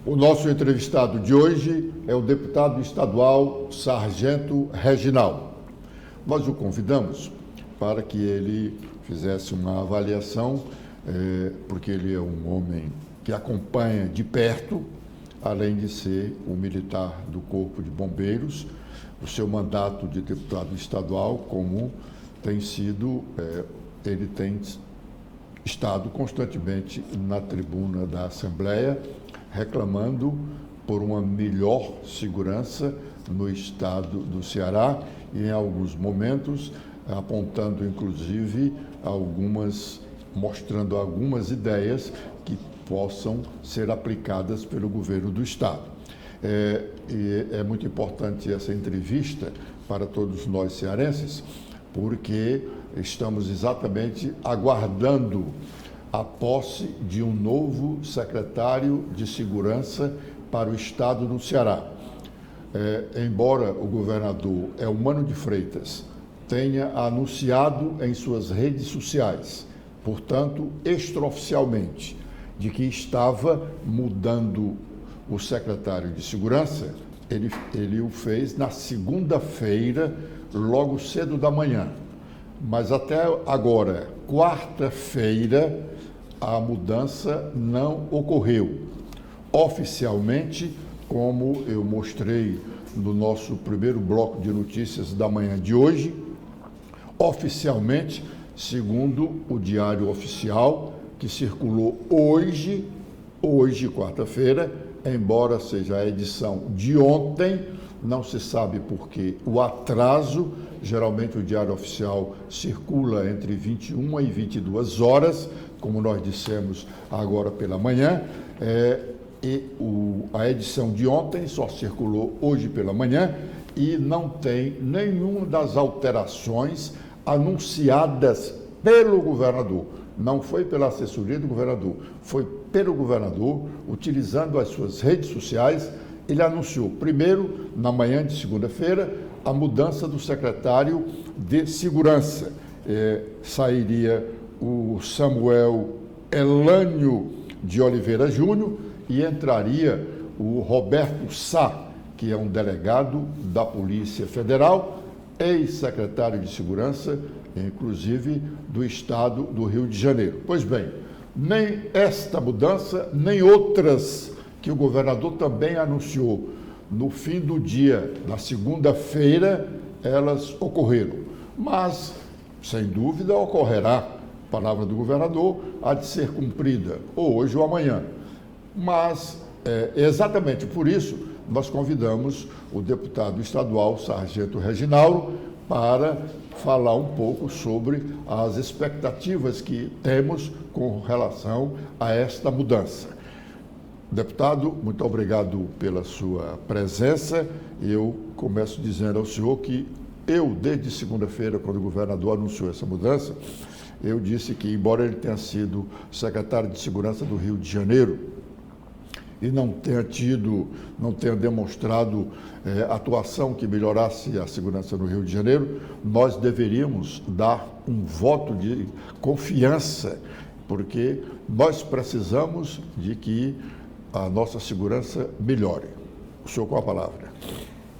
O nosso entrevistado de hoje é o deputado estadual Sargento Reginaldo. Nós o convidamos para que ele fizesse uma avaliação, porque ele é um homem que acompanha de perto, além de ser um militar do Corpo de Bombeiros, o seu mandato de deputado estadual, como tem sido, ele tem estado constantemente na tribuna da Assembleia, reclamando por uma melhor segurança no estado do Ceará e, em alguns momentos, apontando, inclusive, mostrando algumas ideias que possam ser aplicadas pelo governo do estado. E é muito importante essa entrevista para todos nós cearenses, porque estamos exatamente aguardando a posse de um novo secretário de Segurança para o estado do Ceará. Embora o governador Eumano de Freitas tenha anunciado em suas redes sociais, portanto, extraoficialmente, de que estava mudando o secretário de Segurança, ele o fez na segunda-feira, logo cedo da manhã. Mas até agora, quarta-feira, a mudança não ocorreu. Oficialmente, como eu mostrei no nosso primeiro bloco de notícias da manhã de hoje, oficialmente, segundo o Diário Oficial, que circulou hoje, quarta-feira, embora seja a edição de ontem, não se sabe por que o atraso. Geralmente o Diário Oficial circula entre 21 e 22 horas, como nós dissemos agora pela manhã, a edição de ontem só circulou hoje pela manhã e não tem nenhuma das alterações anunciadas pelo governador. Não foi pela assessoria do governador, foi pelo governador, utilizando as suas redes sociais. Ele anunciou, primeiro, na manhã de segunda-feira, a mudança do secretário de Segurança. Sairia o Samuel Elânio de Oliveira Júnior e entraria o Roberto Sá, que é um delegado da Polícia Federal, ex-secretário de Segurança, inclusive do estado do Rio de Janeiro. Pois bem, nem esta mudança, nem outras que o governador também anunciou no fim do dia, na segunda-feira, elas ocorreram. Mas, sem dúvida, ocorrerá, palavra do governador, há de ser cumprida, ou hoje ou amanhã. Mas, exatamente por isso, nós convidamos o deputado estadual Sargento Reginaldo para falar um pouco sobre as expectativas que temos com relação a esta mudança. Deputado, muito obrigado pela sua presença. Eu começo dizendo ao senhor que desde segunda-feira, quando o governador anunciou essa mudança, eu disse que, embora ele tenha sido secretário de Segurança do Rio de Janeiro e não tenha demonstrado atuação que melhorasse a segurança no Rio de Janeiro, nós deveríamos dar um voto de confiança, porque nós precisamos de que a nossa segurança melhore. O senhor com a palavra.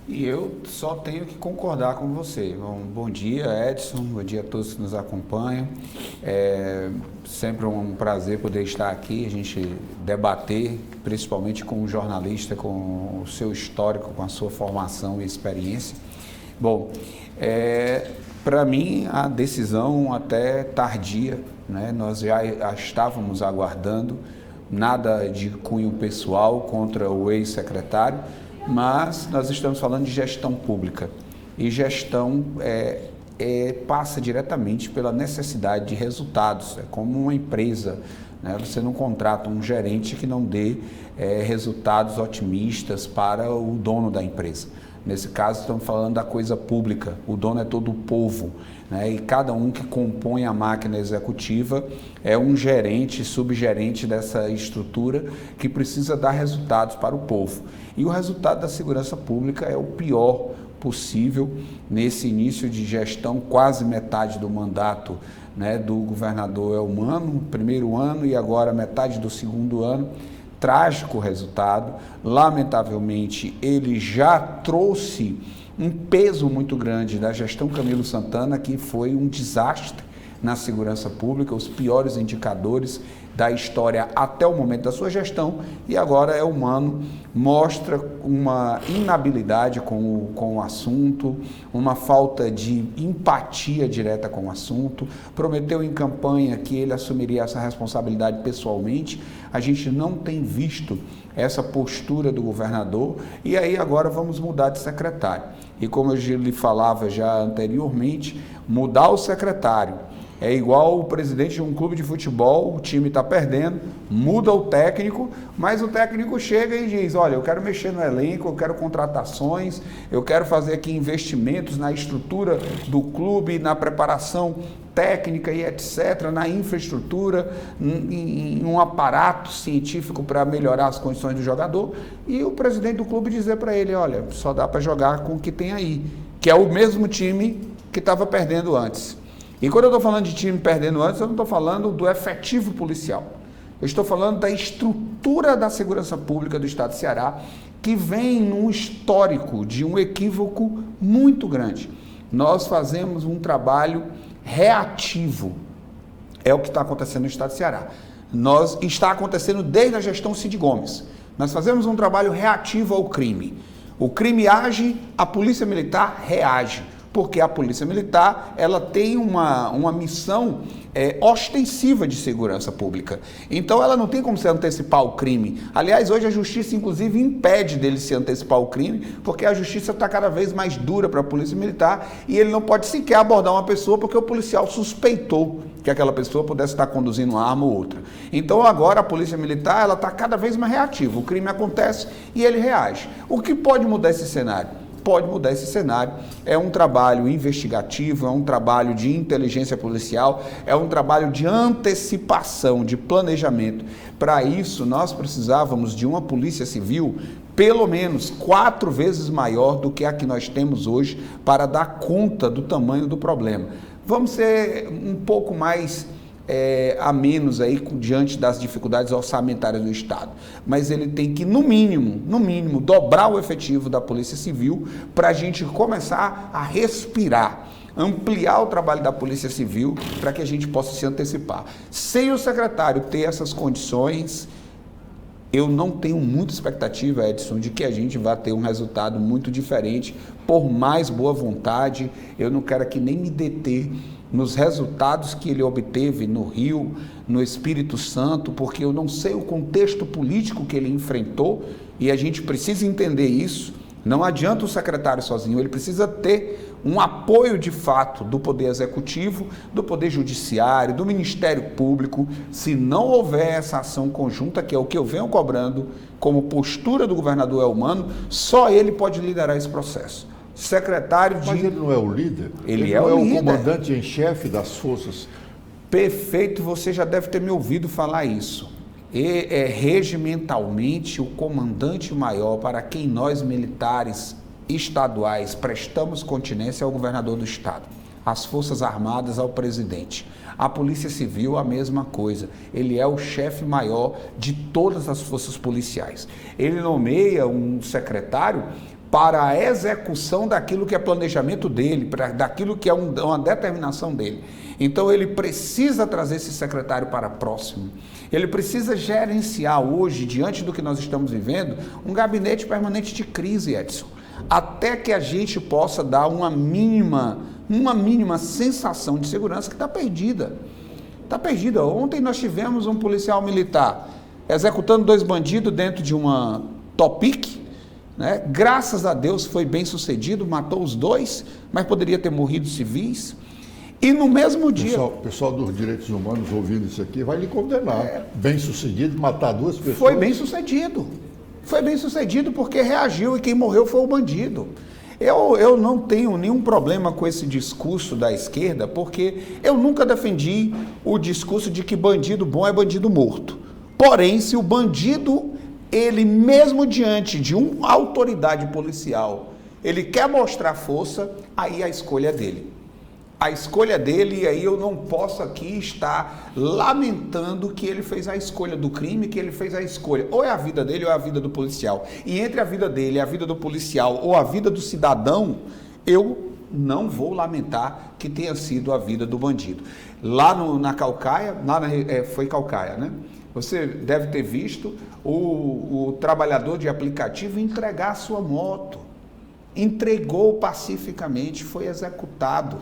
E eu só tenho que concordar com você. Bom dia, Edson, bom dia a todos que nos acompanham. É sempre um prazer poder estar aqui, a gente debater, principalmente com um jornalista, com o seu histórico, com a sua formação e experiência. Bom, para mim, a decisão até tardia, né? Nós já estávamos aguardando, nada de cunho pessoal contra o ex-secretário, mas nós estamos falando de gestão pública e gestão passa diretamente pela necessidade de resultados. É como uma empresa, né? Você não contrata um gerente que não dê resultados otimistas para o dono da empresa. Nesse caso, estamos falando da coisa pública, o dono é todo o povo, né? E cada um que compõe a máquina executiva é um gerente, subgerente dessa estrutura que precisa dar resultados para o povo. E o resultado da segurança pública é o pior possível nesse início de gestão, quase metade do mandato, né, do governador Eumano, primeiro ano, e agora metade do segundo ano. trágico resultado. Lamentavelmente, ele já trouxe um peso muito grande da gestão Camilo Santana, que foi um desastre na segurança pública, os piores indicadores da história até o momento da sua gestão, e agora é humano, mostra uma inabilidade com o assunto, uma falta de empatia direta com o assunto, prometeu em campanha que ele assumiria essa responsabilidade pessoalmente, a gente não tem visto essa postura do governador, e aí agora vamos mudar de secretário. E como eu lhe falava já anteriormente, mudar o secretário é igual o presidente de um clube de futebol, o time está perdendo, muda o técnico, mas o técnico chega e diz, olha, eu quero mexer no elenco, eu quero contratações, eu quero fazer aqui investimentos na estrutura do clube, na preparação técnica e etc., na infraestrutura, em um aparato científico para melhorar as condições do jogador, e o presidente do clube dizer para ele, olha, só dá para jogar com o que tem aí, que é o mesmo time que estava perdendo antes. E quando eu estou falando de time perdendo antes, eu não estou falando do efetivo policial. Eu estou falando da estrutura da segurança pública do Estado de Ceará, que vem num histórico de um equívoco muito grande. Nós fazemos um trabalho reativo. É o que está acontecendo no Estado de Ceará. Está acontecendo desde a gestão Cid Gomes. Nós fazemos um trabalho reativo ao crime. O crime age, a Polícia Militar reage. Porque a Polícia Militar ela tem uma missão ostensiva de segurança pública. Então, ela não tem como se antecipar o crime. Aliás, hoje a Justiça, inclusive, impede dele se antecipar o crime, porque a Justiça está cada vez mais dura para a Polícia Militar e ele não pode sequer abordar uma pessoa porque o policial suspeitou que aquela pessoa pudesse estar conduzindo uma arma ou outra. Então, agora a Polícia Militar ela está cada vez mais reativa. O crime acontece e ele reage. O que pode mudar esse cenário? Pode mudar esse cenário, é um trabalho investigativo, é um trabalho de inteligência policial, é um trabalho de antecipação, de planejamento. Para isso, nós precisávamos de uma polícia civil pelo menos 4 vezes maior do que a que nós temos hoje para dar conta do tamanho do problema. Vamos ser um pouco mais a menos aí diante das dificuldades orçamentárias do Estado, mas ele tem que, no mínimo, dobrar o efetivo da Polícia Civil para a gente começar a respirar, ampliar o trabalho da Polícia Civil para que a gente possa se antecipar. Sem o secretário ter essas condições, eu não tenho muita expectativa, Edson, de que a gente vá ter um resultado muito diferente, por mais boa vontade. Eu não quero aqui nem me deter nos resultados que ele obteve no Rio, no Espírito Santo, porque eu não sei o contexto político que ele enfrentou e a gente precisa entender isso. Não adianta o secretário sozinho, ele precisa ter um apoio de fato do Poder Executivo, do Poder Judiciário, do Ministério Público. Se não houver essa ação conjunta, que é o que eu venho cobrando, como postura do governador Elmano, só ele pode liderar esse processo. Secretário de... Mas ele não é o líder? Ele é o líder. O comandante em chefe das forças? Perfeito, você já deve ter me ouvido falar isso. E regimentalmente, o comandante maior para quem nós militares estaduais prestamos continência é o governador do estado. As Forças Armadas ao presidente. A Polícia Civil, a mesma coisa. Ele é o chefe maior de todas as forças policiais. Ele nomeia um secretário para a execução daquilo que é planejamento dele, daquilo que é uma determinação dele. Então, ele precisa trazer esse secretário para próximo. Ele precisa gerenciar hoje, diante do que nós estamos vivendo, um gabinete permanente de crise, Edson. Até que a gente possa dar uma mínima sensação de segurança que está perdida. Está perdida. Ontem nós tivemos um policial militar executando 2 bandidos dentro de uma Topic, né? Graças a Deus foi bem sucedido, matou os 2, mas poderia ter morrido civis. E no mesmo dia... O pessoal dos direitos humanos ouvindo isso aqui vai lhe condenar. Bem sucedido, matar 2 pessoas. Foi bem sucedido. Foi bem sucedido porque reagiu e quem morreu foi o bandido. Eu não tenho nenhum problema com esse discurso da esquerda, porque eu nunca defendi o discurso de que bandido bom é bandido morto. Porém, se o bandido, ele mesmo diante de uma autoridade policial, ele quer mostrar força, aí a escolha é dele. A escolha dele, e aí eu não posso aqui estar lamentando que ele fez a escolha do crime, que ele fez a escolha. Ou é a vida dele ou é a vida do policial. E entre a vida dele, a vida do policial ou a vida do cidadão, eu não vou lamentar que tenha sido a vida do bandido. Lá na Caucaia, foi Caucaia, né? Você deve ter visto o trabalhador de aplicativo entregar a sua moto. Entregou pacificamente, foi executado.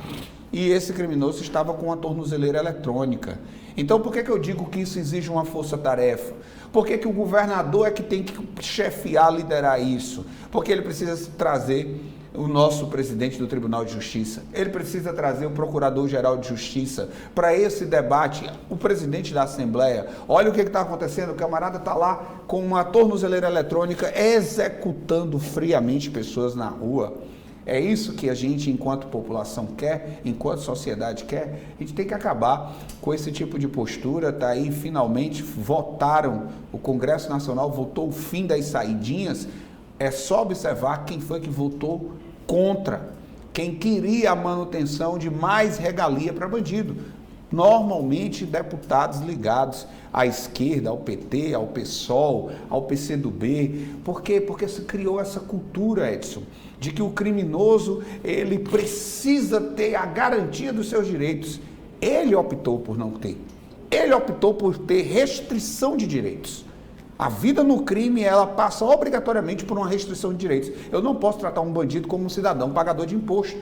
E esse criminoso estava com uma tornozeleira eletrônica. Então, por que eu digo que isso exige uma força-tarefa? Por que o governador é que tem que chefiar, liderar isso? Porque ele precisa trazer o nosso presidente do Tribunal de Justiça, ele precisa trazer o Procurador-Geral de Justiça para esse debate, o presidente da Assembleia. Olha o que está acontecendo, o camarada está lá com uma tornozeleira eletrônica executando friamente pessoas na rua. É isso que a gente, enquanto população, quer, enquanto sociedade quer. A gente tem que acabar com esse tipo de postura. Está aí, finalmente, votaram, o Congresso Nacional votou o fim das saidinhas. É só observar quem foi que votou contra, quem queria a manutenção de mais regalia para bandido. Normalmente, deputados ligados à esquerda, ao PT, ao PSOL, ao PCdoB. Por quê? Porque se criou essa cultura, Edson, de que o criminoso ele precisa ter a garantia dos seus direitos. Ele optou por não ter. Ele optou por ter restrição de direitos. A vida no crime, ela passa obrigatoriamente por uma restrição de direitos. Eu não posso tratar um bandido como um cidadão pagador de imposto.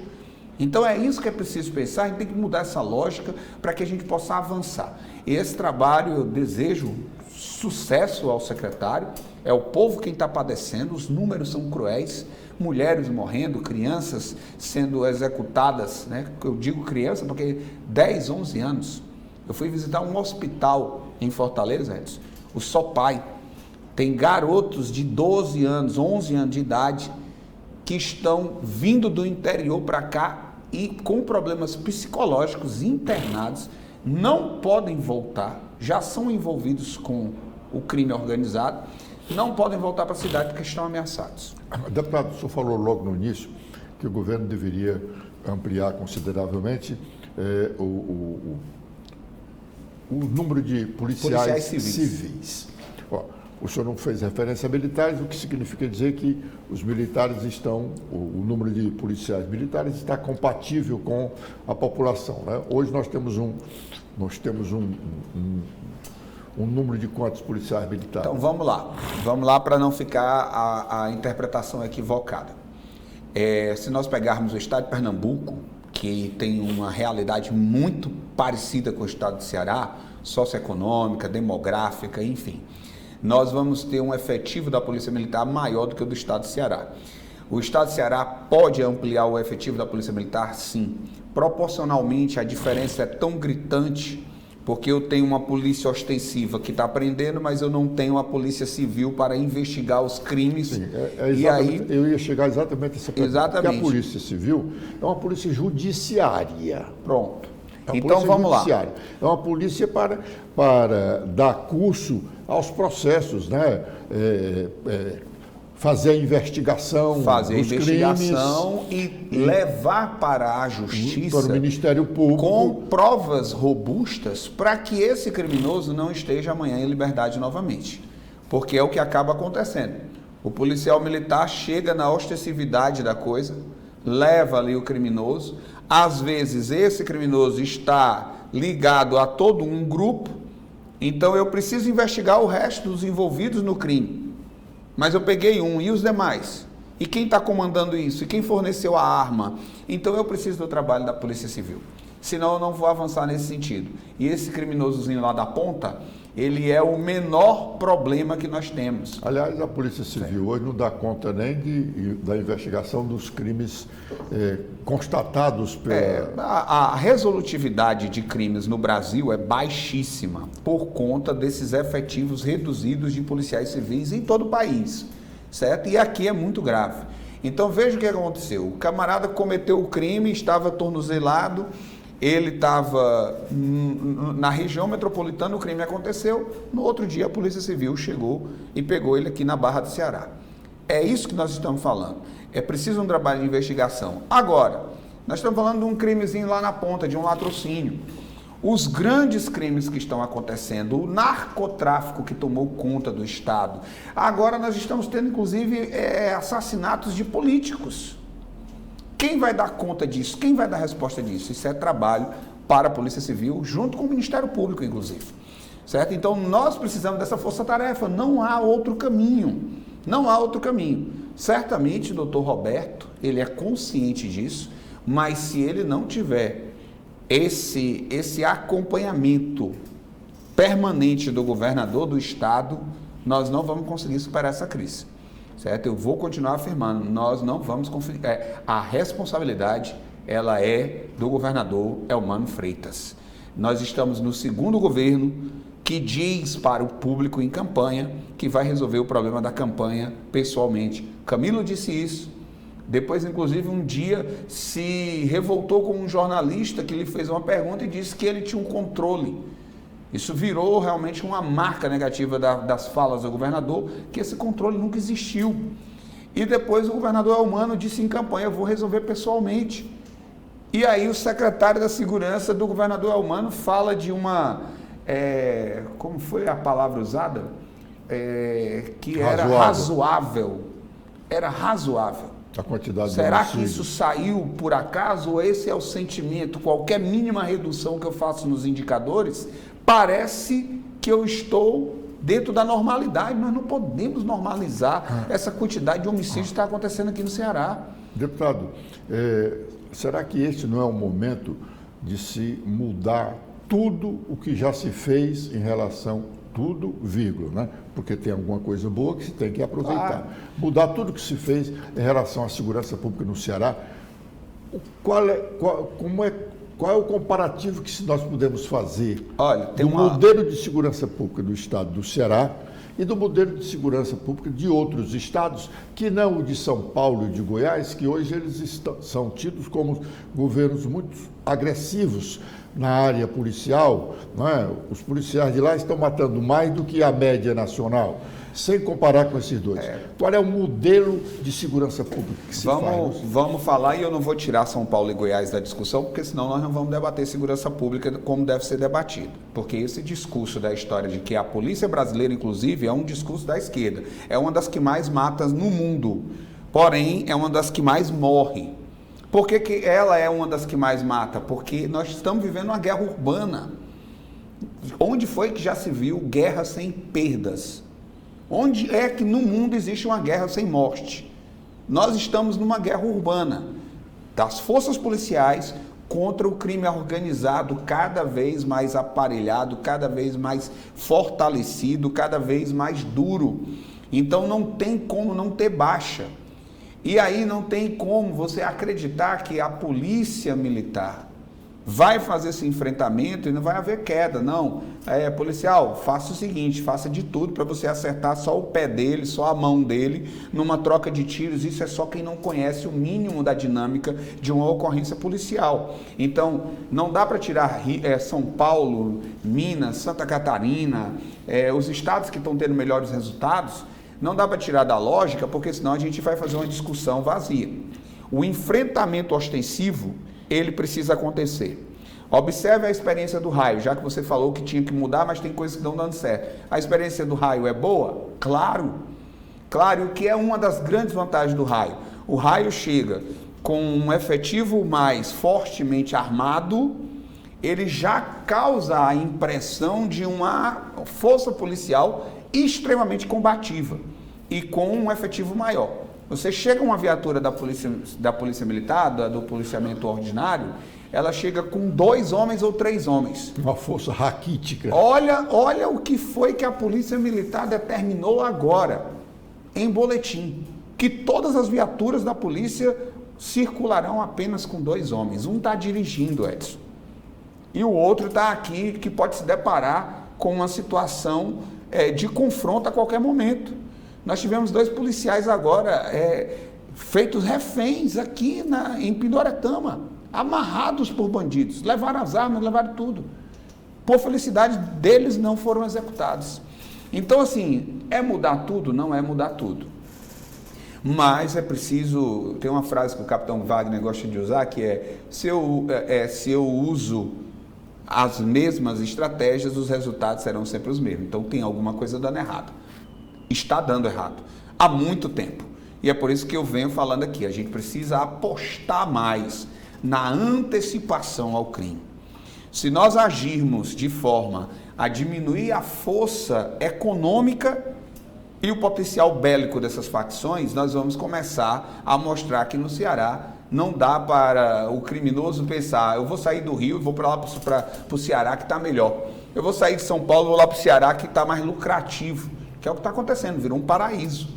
Então é isso que é preciso pensar, a gente tem que mudar essa lógica para que a gente possa avançar. E esse trabalho, eu desejo sucesso ao secretário, é o povo quem está padecendo, os números são cruéis, mulheres morrendo, crianças sendo executadas, né? Eu digo criança porque 10, 11 anos. Eu fui visitar um hospital em Fortaleza, Edson, o Sopai. Tem garotos de 12 anos, 11 anos de idade, que estão vindo do interior para cá e com problemas psicológicos internados, não podem voltar, já são envolvidos com o crime organizado, não podem voltar para a cidade porque estão ameaçados. Deputado, o senhor falou logo no início que o governo deveria ampliar consideravelmente o número de policiais civis. Ó, o senhor não fez referência a militares, o que significa dizer que os militares estão, o número de policiais militares está compatível com a população, né? Hoje nós temos um número de quantos policiais militares? Então vamos lá para não ficar a interpretação equivocada. Se nós pegarmos o estado de Pernambuco, que tem uma realidade muito parecida com o estado do Ceará, socioeconômica, demográfica, enfim, nós vamos ter um efetivo da Polícia Militar maior do que o do estado do Ceará. O estado do Ceará pode ampliar o efetivo da Polícia Militar? Sim. Proporcionalmente, a diferença é tão gritante, porque eu tenho uma polícia ostensiva que está prendendo, mas eu não tenho a polícia civil para investigar os crimes. Sim, e aí, eu ia chegar exatamente a essa pergunta. Exatamente. Porque a polícia civil é uma polícia judiciária. Pronto. Então vamos lá. É uma polícia para dar curso aos processos, né? Fazer a investigação crimes, e levar para a justiça, para o Ministério Público, com provas robustas para que esse criminoso não esteja amanhã em liberdade novamente. Porque é o que acaba acontecendo. O policial militar chega na ostensividade da coisa, leva ali o criminoso. Às vezes esse criminoso está ligado a todo um grupo, então eu preciso investigar o resto dos envolvidos no crime. Mas eu peguei um, e os demais? E quem está comandando isso? E quem forneceu a arma? Então eu preciso do trabalho da Polícia Civil. Senão eu não vou avançar nesse sentido. E esse criminosozinho lá da ponta, ele é o menor problema que nós temos. Aliás, a Polícia Civil hoje não dá conta nem da investigação dos crimes constatados pela... A resolutividade de crimes no Brasil é baixíssima por conta desses efetivos reduzidos de policiais civis em todo o país, certo? E aqui é muito grave. Então veja o que aconteceu. O camarada cometeu o crime, estava tornozelado, ele estava na região metropolitana, o crime aconteceu, no outro dia a Polícia Civil chegou e pegou ele aqui na Barra do Ceará. É isso que nós estamos falando. É preciso um trabalho de investigação. Agora, Nós estamos falando de um crimezinho lá na ponta, de um latrocínio. Os grandes crimes que estão acontecendo, o narcotráfico que tomou conta do Estado. Agora nós estamos tendo, inclusive, assassinatos de políticos. Quem vai dar conta disso? Quem vai dar resposta disso? Isso é trabalho para a Polícia Civil, junto com o Ministério Público, inclusive. Certo? Então, nós precisamos dessa força-tarefa. Não há outro caminho. Não há outro caminho. Certamente, o doutor Roberto, ele é consciente disso, mas se ele não tiver esse acompanhamento permanente do governador do Estado, nós não vamos conseguir superar essa crise. Certo? Eu vou continuar afirmando, nós não vamos conseguir. A responsabilidade, ela é do governador Elmano Freitas. Nós estamos no segundo governo que diz para o público em campanha que vai resolver o problema da campanha pessoalmente. Camilo disse isso. Depois, inclusive, um dia se revoltou com um jornalista que lhe fez uma pergunta e disse que ele tinha um controle. Isso virou realmente uma marca negativa das falas do governador, que esse controle nunca existiu. E depois o governador Elmano disse em campanha, eu vou resolver pessoalmente. E aí o secretário da Segurança do governador Elmano fala de uma, como foi a palavra usada? Que era razoável. Era razoável. A quantidade de Será que isso saiu por acaso ou esse é o sentimento? Qualquer mínima redução que eu faço nos indicadores, parece que eu estou dentro da normalidade. Nós não podemos normalizar essa quantidade de homicídios que está acontecendo aqui no Ceará. Deputado, será que este não é o momento de se mudar tudo o que já se fez em relação tudo, vírgula, né? Porque tem alguma coisa boa que se tem que aproveitar. Claro. Mudar tudo que se fez em relação à segurança pública no Ceará. Qual é o comparativo que nós podemos fazer do modelo de segurança pública do estado do Ceará e do modelo de segurança pública de outros estados, que não o de São Paulo e de Goiás, que hoje eles são tidos como governos muito agressivos na área policial, não é? Os policiais de lá estão matando mais do que a média nacional, sem comparar com esses dois. Qual é o modelo de segurança pública que se faz? Vamos falar, e eu não vou tirar São Paulo e Goiás da discussão, porque senão nós não vamos debater segurança pública como deve ser debatido. Porque esse discurso da história de que a polícia brasileira, inclusive, é um discurso da esquerda. É uma das que mais mata no mundo, porém, é uma das que mais morre. Por que ela é uma das que mais mata? Porque nós estamos vivendo uma guerra urbana. Onde foi que já se viu guerra sem perdas? Onde é que no mundo existe uma guerra sem morte? Nós estamos numa guerra urbana das forças policiais contra o crime organizado, cada vez mais aparelhado, cada vez mais fortalecido, cada vez mais duro. Então não tem como não ter baixa. E aí não tem como você acreditar que a polícia militar vai fazer esse enfrentamento e não vai haver queda, não. Policial, faça o seguinte, faça de tudo para você acertar só o pé dele, só a mão dele, numa troca de tiros. Isso é só quem não conhece o mínimo da dinâmica de uma ocorrência policial. Então, não dá para tirar São Paulo, Minas, Santa Catarina, os estados que estão tendo melhores resultados, não dá para tirar da lógica, porque senão a gente vai fazer uma discussão vazia. O enfrentamento ostensivo, ele precisa acontecer. Observe a experiência do raio, já que você falou que tinha que mudar, mas tem coisas que estão dando certo. A experiência do raio é boa? Claro. Claro, o que é uma das grandes vantagens do raio? O raio chega com um efetivo mais fortemente armado, ele já causa a impressão de uma força policial extremamente combativa e com um efetivo maior. Você chega uma viatura da polícia militar, do policiamento ordinário, ela chega com 2 homens ou 3 homens. Uma força raquítica. Olha o que foi que a polícia militar determinou agora, em boletim, que todas as viaturas da polícia circularão apenas com 2 homens. Um está dirigindo, Edson, e o outro está aqui, que pode se deparar com uma situação de confronto a qualquer momento. Nós tivemos 2 policiais agora feitos reféns aqui em Pindoretama, amarrados por bandidos, levaram as armas, levaram tudo. Por felicidade deles não foram executados. Então assim, é mudar tudo? Não é mudar tudo. Mas é preciso, tem uma frase que o capitão Wagner gosta de usar, que é, se eu uso as mesmas estratégias, os resultados serão sempre os mesmos. Então tem alguma coisa dando errado. Está dando errado. Há muito tempo. E é por isso que eu venho falando aqui, a gente precisa apostar mais na antecipação ao crime. Se nós agirmos de forma a diminuir a força econômica e o potencial bélico dessas facções, nós vamos começar a mostrar que no Ceará não dá para o criminoso pensar, eu vou sair do Rio e vou para lá para o Ceará que está melhor. Eu vou sair de São Paulo e vou lá para o Ceará que está mais lucrativo, que é o que está acontecendo, virou um paraíso.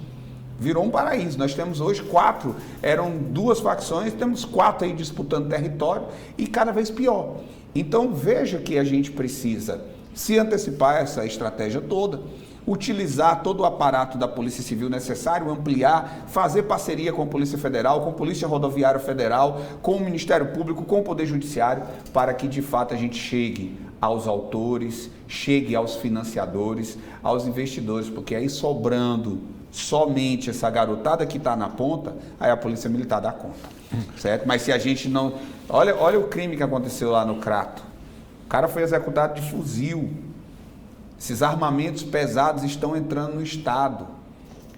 Virou um paraíso. Nós temos hoje 4, eram 2 facções, temos 4 aí disputando território e cada vez pior. Então veja que a gente precisa se antecipar a essa estratégia toda, utilizar todo o aparato da Polícia Civil necessário, ampliar, fazer parceria com a Polícia Federal, com a Polícia Rodoviária Federal, com o Ministério Público, com o Poder Judiciário, para que de fato a gente chegue aos autores, chegue aos financiadores, aos investidores, porque aí sobrando somente essa garotada que está na ponta, aí a Polícia Militar dá conta, certo? Mas se a gente não... Olha o crime que aconteceu lá no Crato. O cara foi executado de fuzil. Esses armamentos pesados estão entrando no Estado.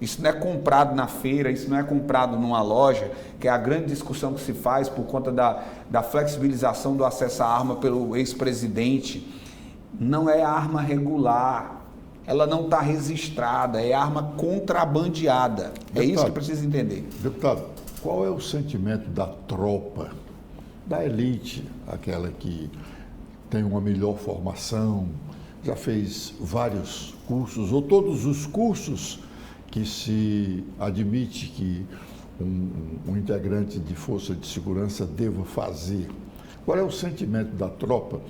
Isso não é comprado na feira, isso não é comprado numa loja, que é a grande discussão que se faz por conta da flexibilização do acesso à arma pelo ex-presidente. Não é arma regular, ela não está registrada, é arma contrabandeada. Deputado, é isso que precisa entender. Deputado, qual é o sentimento da tropa, da elite, aquela que tem uma melhor formação, já fez vários cursos, ou todos os cursos que se admite que um integrante de força de segurança deva fazer? Qual é o sentimento da tropa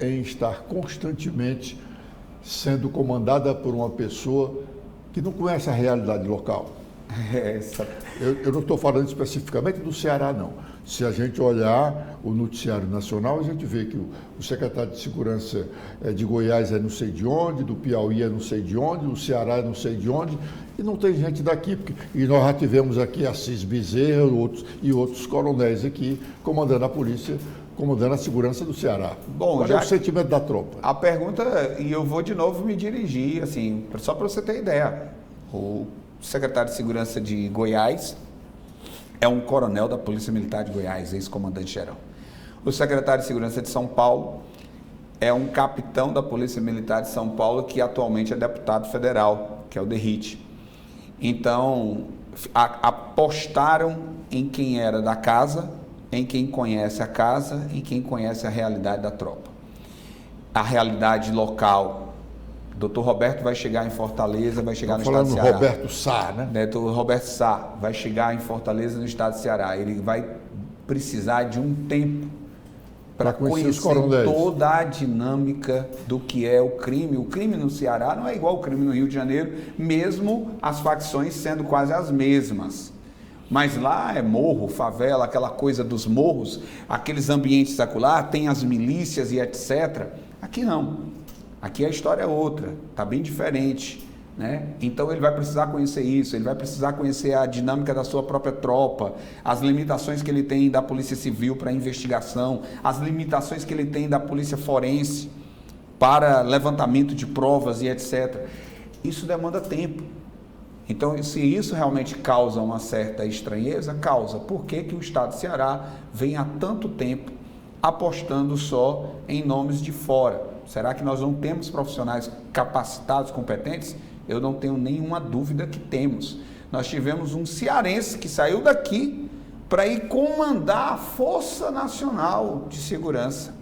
em estar constantemente sendo comandada por uma pessoa que não conhece a realidade local? Eu não estou falando especificamente do Ceará, não. Se a gente olhar o noticiário nacional, a gente vê que o secretário de Segurança de Goiás é não sei de onde, do Piauí é não sei de onde, do Ceará é não sei de onde, e não tem gente daqui. E nós já tivemos aqui Assis Bezerra e outros coronéis aqui comandando a polícia, comandando a segurança do Ceará. Bom, qual é o sentimento da tropa? A pergunta, e eu vou de novo me dirigir, assim, só para você ter ideia. O secretário de Segurança de Goiás é um coronel da Polícia Militar de Goiás, ex-comandante-geral. O secretário de Segurança de São Paulo é um capitão da Polícia Militar de São Paulo que atualmente é deputado federal, que é o Derrite. Então, apostaram em quem era da casa, em quem conhece a casa, em quem conhece a realidade da tropa. A realidade local. Dr. Roberto vai chegar em Fortaleza, vai chegar no estado do Ceará. Roberto Sá, né? Dr. Roberto Sá vai chegar em Fortaleza, no estado do Ceará. Ele vai precisar de um tempo para conhecer toda a dinâmica do que é o crime. O crime no Ceará não é igual ao crime no Rio de Janeiro, mesmo as facções sendo quase as mesmas. Mas lá é morro, favela, aquela coisa dos morros, aqueles ambientes acolá, tem as milícias e etc. Aqui não. Aqui a história é outra, está bem diferente, né? Então ele vai precisar conhecer isso, ele vai precisar conhecer a dinâmica da sua própria tropa, as limitações que ele tem da Polícia Civil para investigação, as limitações que ele tem da Polícia Forense para levantamento de provas e etc. Isso demanda tempo. Então, se isso realmente causa uma certa estranheza, causa. Por que o Estado do Ceará vem há tanto tempo apostando só em nomes de fora? Será que nós não temos profissionais capacitados, competentes? Eu não tenho nenhuma dúvida que temos. Nós tivemos um cearense que saiu daqui para ir comandar a Força Nacional de Segurança.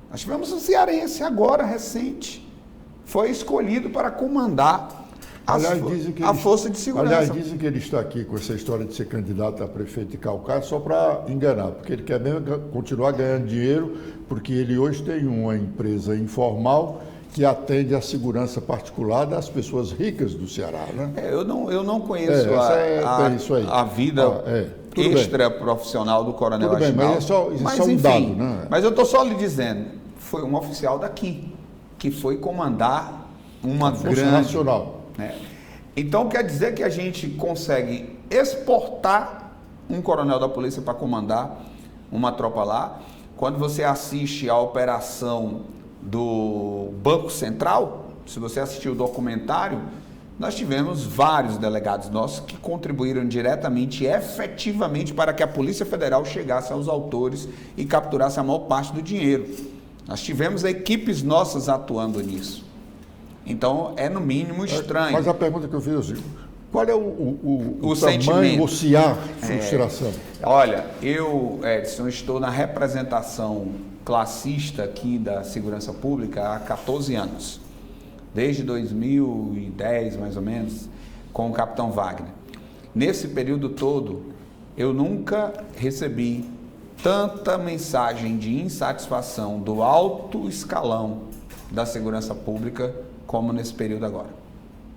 Nós tivemos um cearense agora, recente. Foi escolhido para comandar a Força de Segurança. Aliás, dizem que ele está aqui com essa história de ser candidato a prefeito de Calcaia só para enganar, porque ele quer mesmo continuar ganhando dinheiro, porque ele hoje tem uma empresa informal que atende a segurança particular das pessoas ricas do Ceará, né? Eu não conheço a vida extra profissional do Coronel Aginaldo. Mas é só um dado, né? Mas eu estou só lhe dizendo, foi um oficial daqui, que foi comandar uma Força Nacional. Né? Então quer dizer que a gente consegue exportar um coronel da polícia para comandar uma tropa lá. Quando você assiste a operação do Banco Central, se você assistiu o documentário, nós tivemos vários delegados nossos que contribuíram diretamente e efetivamente para que a Polícia Federal chegasse aos autores e capturasse a maior parte do dinheiro. Nós tivemos equipes nossas atuando nisso. Então, é no mínimo estranho. Mas a pergunta que eu fiz é assim, qual é o tamanho, o CIAR de frustração? Olha, eu, Edson, estou na representação classista aqui da segurança pública há 14 anos. Desde 2010, mais ou menos, com o capitão Wagner. Nesse período todo, eu nunca recebi tanta mensagem de insatisfação do alto escalão da segurança pública como nesse período agora.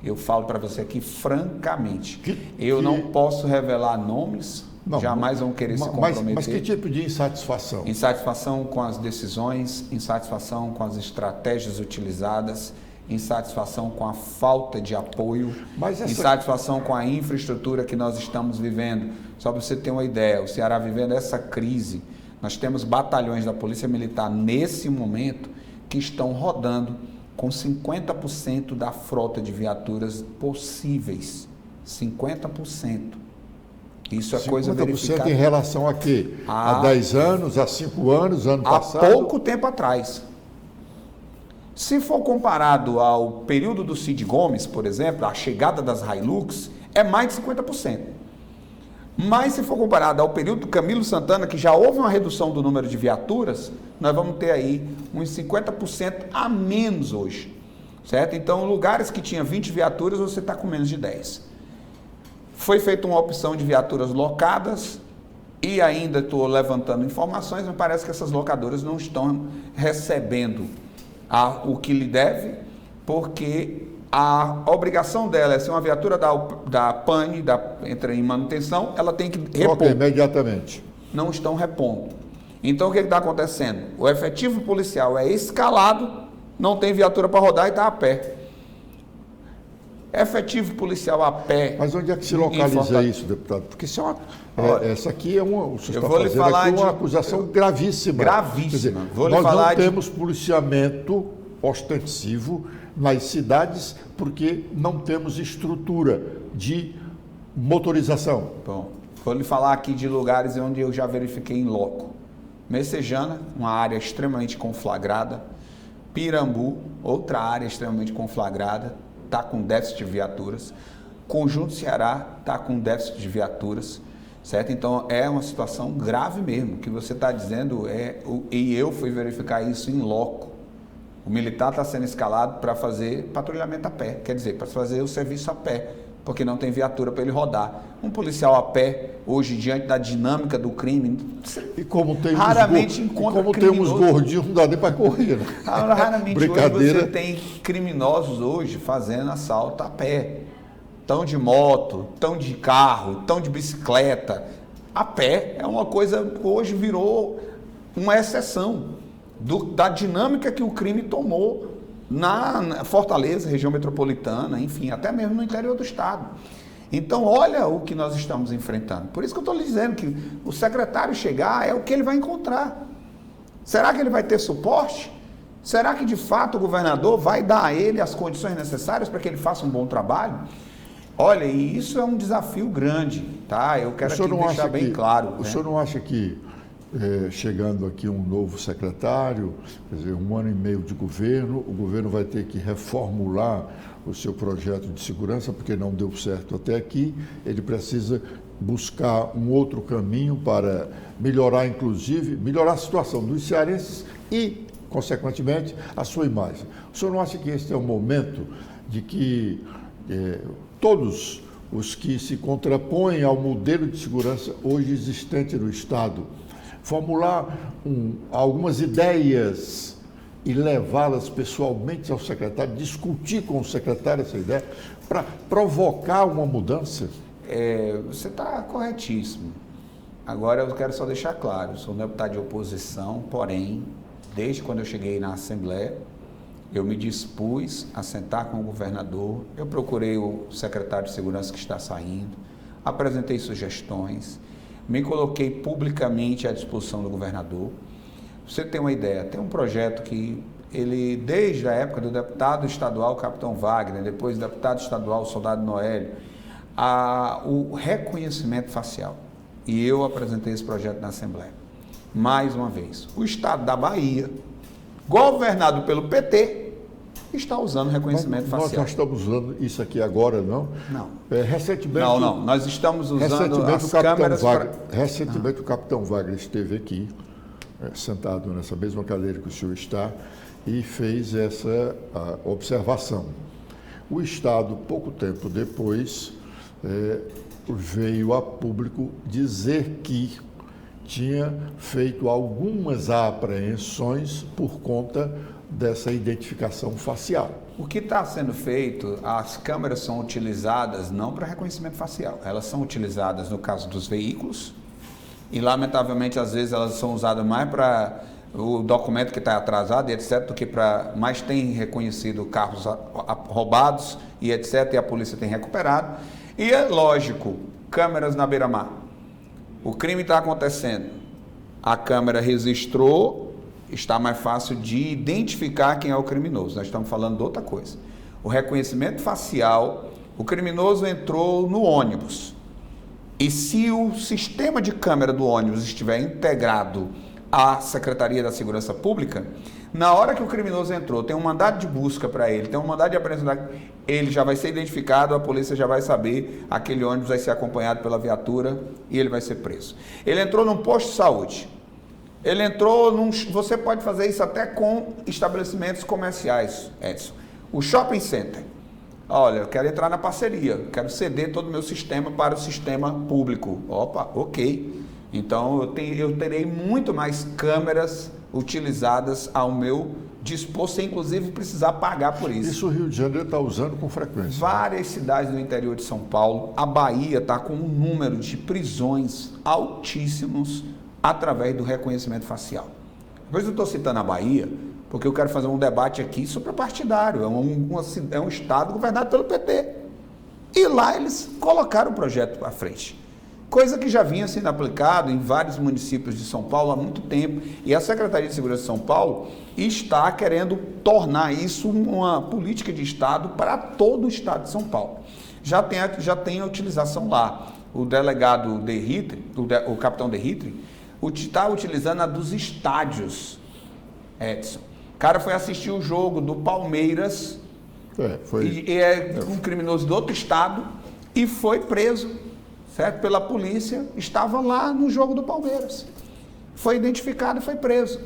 Eu falo para você aqui francamente. Eu não posso revelar nomes, jamais vão querer se comprometer. Mas que tipo de insatisfação? Insatisfação com as decisões, insatisfação com as estratégias utilizadas, insatisfação com a falta de apoio, insatisfação com a infraestrutura que nós estamos vivendo. Só para você ter uma ideia, o Ceará vivendo essa crise, nós temos batalhões da Polícia Militar nesse momento que estão rodando com 50% da frota de viaturas possíveis. 50%. Isso é coisa verificada. 50% em relação a quê? Há 10 anos, há 5 anos, ano passado? Há pouco tempo atrás. Se for comparado ao período do Cid Gomes, por exemplo, a chegada das Hilux, é mais de 50%. Mas se for comparado ao período do Camilo Santana, que já houve uma redução do número de viaturas, nós vamos ter aí uns 50% a menos hoje, certo? Então, lugares que tinha 20 viaturas, você está com menos de 10. Foi feita uma opção de viaturas locadas e ainda estou levantando informações, mas parece que essas locadoras não estão recebendo o que lhe deve, porque a obrigação dela é ser uma viatura da PAN, entra em manutenção, ela tem que repor. Imediatamente. Não estão repondo. Então o que está acontecendo? O efetivo policial é escalado, não tem viatura para rodar e está a pé. Efetivo policial a pé. Mas onde é que se localiza isso, deputado? Porque isso essa aqui é uma acusação gravíssima. Gravíssima. Quer dizer, nós não temos policiamento ostensivo nas cidades porque não temos estrutura de motorização. Bom, vou lhe falar aqui de lugares onde eu já verifiquei em loco. Messejana, uma área extremamente conflagrada. Pirambu, outra área extremamente conflagrada, está com déficit de viaturas. Conjunto Ceará está com déficit de viaturas, certo? Então é uma situação grave mesmo. O que você está dizendo e eu fui verificar isso em loco. O militar está sendo escalado para fazer patrulhamento a pé, quer dizer, para fazer o serviço a pé, porque não tem viatura para ele rodar. Um policial a pé, hoje, diante da dinâmica do crime, e como tem raramente encontra como criminoso. Tem uns gordinhos, não dá nem para correr. Né? Raramente hoje você tem criminosos hoje fazendo assalto a pé. Tão de moto, tão de carro, tão de bicicleta. A pé é uma coisa que hoje virou uma exceção da dinâmica que o crime tomou na Fortaleza, região metropolitana, enfim, até mesmo no interior do estado. Então, olha o que nós estamos enfrentando. Por isso que eu estou lhe dizendo que o secretário chegar é o que ele vai encontrar. Será que ele vai ter suporte? Será que, de fato, o governador vai dar a ele as condições necessárias para que ele faça um bom trabalho? Olha, e isso é um desafio grande, tá? Eu quero aqui deixar bem claro. O senhor não acha que chegando aqui um novo secretário, quer dizer, 1 ano e meio de governo, o governo vai ter que reformular o seu projeto de segurança, porque não deu certo até aqui, ele precisa buscar um outro caminho para melhorar, inclusive, melhorar a situação dos cearenses e, consequentemente, a sua imagem. O senhor não acha que este é o momento de que todos os que se contrapõem ao modelo de segurança hoje existente no Estado formular algumas ideias e levá-las pessoalmente ao secretário, discutir com o secretário essa ideia, para provocar uma mudança? Você está corretíssimo. Agora eu quero só deixar claro, eu sou deputado de oposição, porém, desde quando eu cheguei na Assembleia, eu me dispus a sentar com o governador, eu procurei o secretário de segurança que está saindo, apresentei sugestões, me coloquei publicamente à disposição do governador. Você tem uma ideia, tem um projeto que ele, desde a época do deputado estadual Capitão Wagner, depois do deputado estadual Soldado Noélio, o reconhecimento facial. E eu apresentei esse projeto na Assembleia. Mais uma vez, o estado da Bahia, governado pelo PT, está usando reconhecimento facial. Nós já estamos usando isso aqui agora, não? Não. Recentemente, não. Nós estamos usando as câmeras Recentemente o Capitão Wagner esteve aqui, sentado nessa mesma cadeira que o senhor está, e fez essa observação. O Estado, pouco tempo depois, veio a público dizer que tinha feito algumas apreensões por conta dessa identificação facial. O que está sendo feito, as câmeras são utilizadas não para reconhecimento facial, elas são utilizadas no caso dos veículos e, lamentavelmente, às vezes elas são usadas mais para o documento que está atrasado e etc, do que para... Mas tem reconhecido carros roubados e etc, e a polícia tem recuperado. E é lógico, câmeras na beira-mar. O crime está acontecendo, a câmera registrou, está mais fácil de identificar quem é o criminoso. Nós estamos falando de outra coisa. O reconhecimento facial, o criminoso entrou no ônibus. E se o sistema de câmera do ônibus estiver integrado à Secretaria da Segurança Pública, na hora que o criminoso entrou, tem um mandado de busca para ele, tem um mandado de apreensão, ele já vai ser identificado, a polícia já vai saber, aquele ônibus vai ser acompanhado pela viatura e ele vai ser preso. Ele entrou num posto de saúde, ele entrou você pode fazer isso até com estabelecimentos comerciais, Edson. O shopping center. Olha, eu quero entrar na parceria, quero ceder todo o meu sistema para o sistema público. Opa, ok. Então eu terei muito mais câmeras utilizadas ao meu dispor, sem inclusive precisar pagar por isso. Isso o Rio de Janeiro está usando com frequência. Várias cidades do interior de São Paulo, a Bahia está com um número de prisões altíssimos através do reconhecimento facial. Depois eu estou citando a Bahia, porque eu quero fazer um debate aqui sobre partidário. É um estado governado pelo PT. E lá eles colocaram o projeto à frente. Coisa que já vinha sendo aplicado em vários municípios de São Paulo há muito tempo. E a Secretaria de Segurança de São Paulo está querendo tornar isso uma política de Estado para todo o Estado de São Paulo. Já tem a utilização lá. O delegado Derritri, o capitão Derritri, está utilizando a dos estádios, Edson. O cara foi assistir o jogo do Palmeiras, um criminoso do outro estado, e foi preso, certo? Pela polícia, estava lá no jogo do Palmeiras. Foi identificado e foi preso.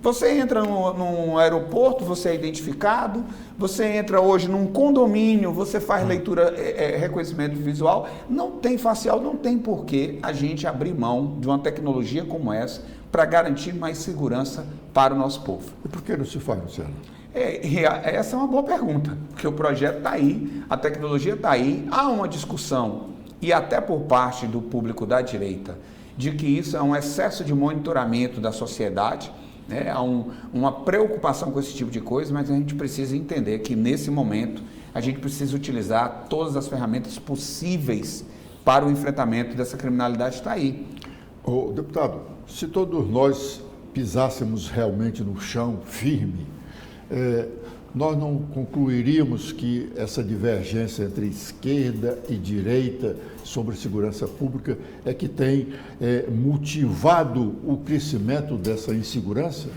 Você entra num aeroporto, você é identificado, você entra hoje num condomínio, você faz leitura, reconhecimento visual, não tem facial, não tem porquê a gente abrir mão de uma tecnologia como essa para garantir mais segurança para o nosso povo. E por que não se faz, Luciano? Essa é uma boa pergunta, porque o projeto está aí, a tecnologia está aí, há uma discussão, e até por parte do público da direita, de que isso é um excesso de monitoramento da sociedade, né? Há uma preocupação com esse tipo de coisa, mas a gente precisa entender que nesse momento a gente precisa utilizar todas as ferramentas possíveis para o enfrentamento dessa criminalidade que está aí. Ô, deputado, se todos nós pisássemos realmente no chão firme, nós não concluiríamos que essa divergência entre esquerda e direita sobre segurança pública é que tem motivado o crescimento dessa insegurança?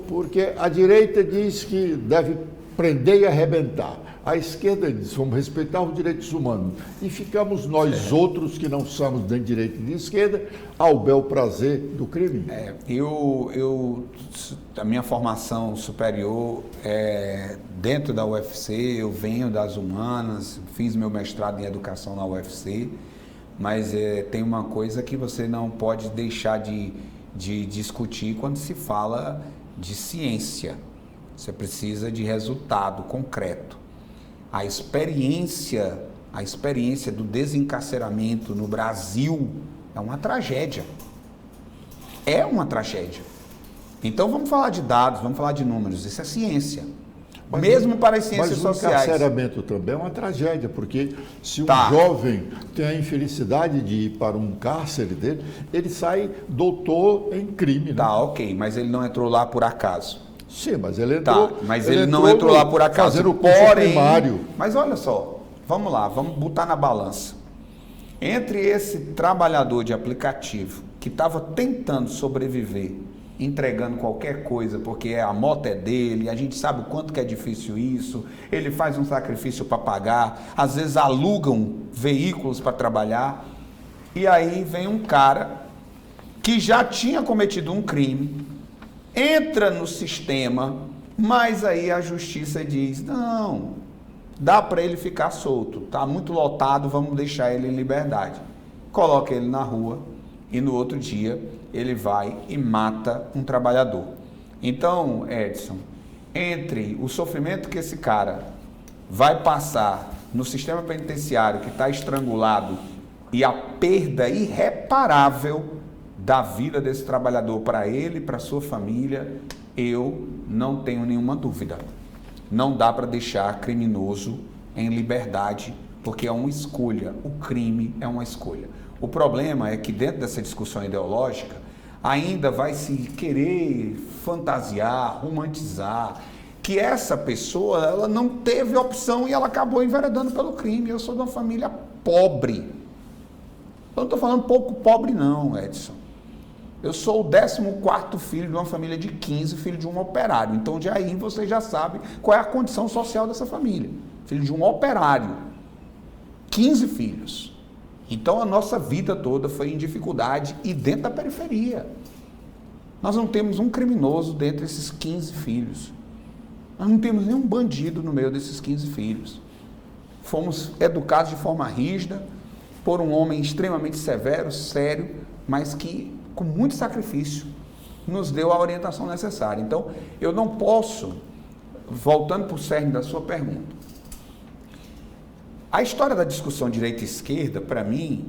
Porque a direita diz que deve prender e arrebentar. A esquerda diz, vamos respeitar os direitos humanos. E ficamos nós outros, que não somos nem de direita nem de esquerda, ao bel prazer do crime. A minha formação superior dentro da UFC, eu venho das humanas, fiz meu mestrado em educação na UFC, mas tem uma coisa que você não pode deixar de discutir quando se fala de ciência. Você precisa de resultado concreto. A experiência do desencarceramento no Brasil é uma tragédia. É uma tragédia. Então vamos falar de dados, vamos falar de números, isso é ciência. Mesmo para as ciências sociais. Mas o encarceramento também é uma tragédia, porque se um Tá. jovem tem a infelicidade de ir para um cárcere dele, ele sai doutor em crime. Né? Tá, ok, mas ele não entrou lá por acaso. Sim, mas ele entrou. Tá, mas ele não entrou lá por acaso. Fazer o curso primário. Mas olha só, vamos lá, vamos botar na balança. Entre esse trabalhador de aplicativo que estava tentando sobreviver, entregando qualquer coisa, porque a moto é dele, a gente sabe o quanto que é difícil isso, ele faz um sacrifício para pagar, às vezes alugam veículos para trabalhar, e aí vem um cara que já tinha cometido um crime, entra no sistema, mas aí a justiça diz, não, dá para ele ficar solto, está muito lotado, vamos deixar ele em liberdade. Coloca ele na rua e no outro dia ele vai e mata um trabalhador. Então, Edson, entre o sofrimento que esse cara vai passar no sistema penitenciário, que está estrangulado, e a perda irreparável da vida desse trabalhador para ele e para sua família, eu não tenho nenhuma dúvida. Não dá para deixar criminoso em liberdade, porque é uma escolha. O crime é uma escolha. O problema é que dentro dessa discussão ideológica, ainda vai se querer fantasiar, romantizar, que essa pessoa ela não teve opção e ela acabou enveredando pelo crime. Eu sou de uma família pobre. Eu não estou falando pouco pobre não, Edson. Eu sou o 14º filho de uma família de 15, filho de um operário. Então, de aí você já sabe qual é a condição social dessa família. Filho de um operário. 15 filhos. Então, a nossa vida toda foi em dificuldade e dentro da periferia. Nós não temos um criminoso dentre esses 15 filhos. Nós não temos nenhum bandido no meio desses 15 filhos. Fomos educados de forma rígida por um homem extremamente severo, sério, mas que, com muito sacrifício, nos deu a orientação necessária. Então, eu não posso, voltando para o cerne da sua pergunta, a história da discussão direita e esquerda, para mim,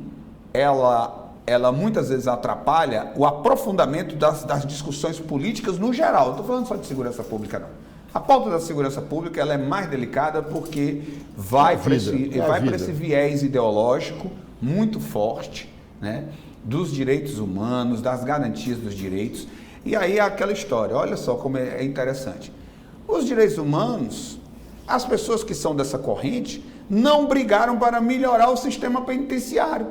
ela muitas vezes atrapalha o aprofundamento das discussões políticas no geral. Não estou falando só de segurança pública, não. A pauta da segurança pública ela é mais delicada porque vai para esse viés ideológico muito forte, né, dos direitos humanos, das garantias dos direitos. E aí é aquela história, olha só como é interessante. Os direitos humanos, as pessoas que são dessa corrente, não brigaram para melhorar o sistema penitenciário.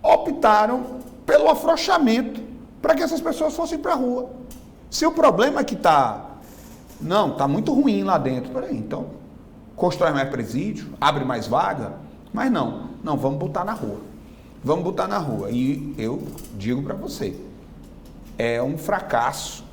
Optaram pelo afrouxamento para que essas pessoas fossem para a rua. Se o problema é que está muito ruim lá dentro, peraí, então constrói mais presídio, abre mais vaga, mas não, vamos botar na rua. Vamos botar na rua. E eu digo para você, é um fracasso.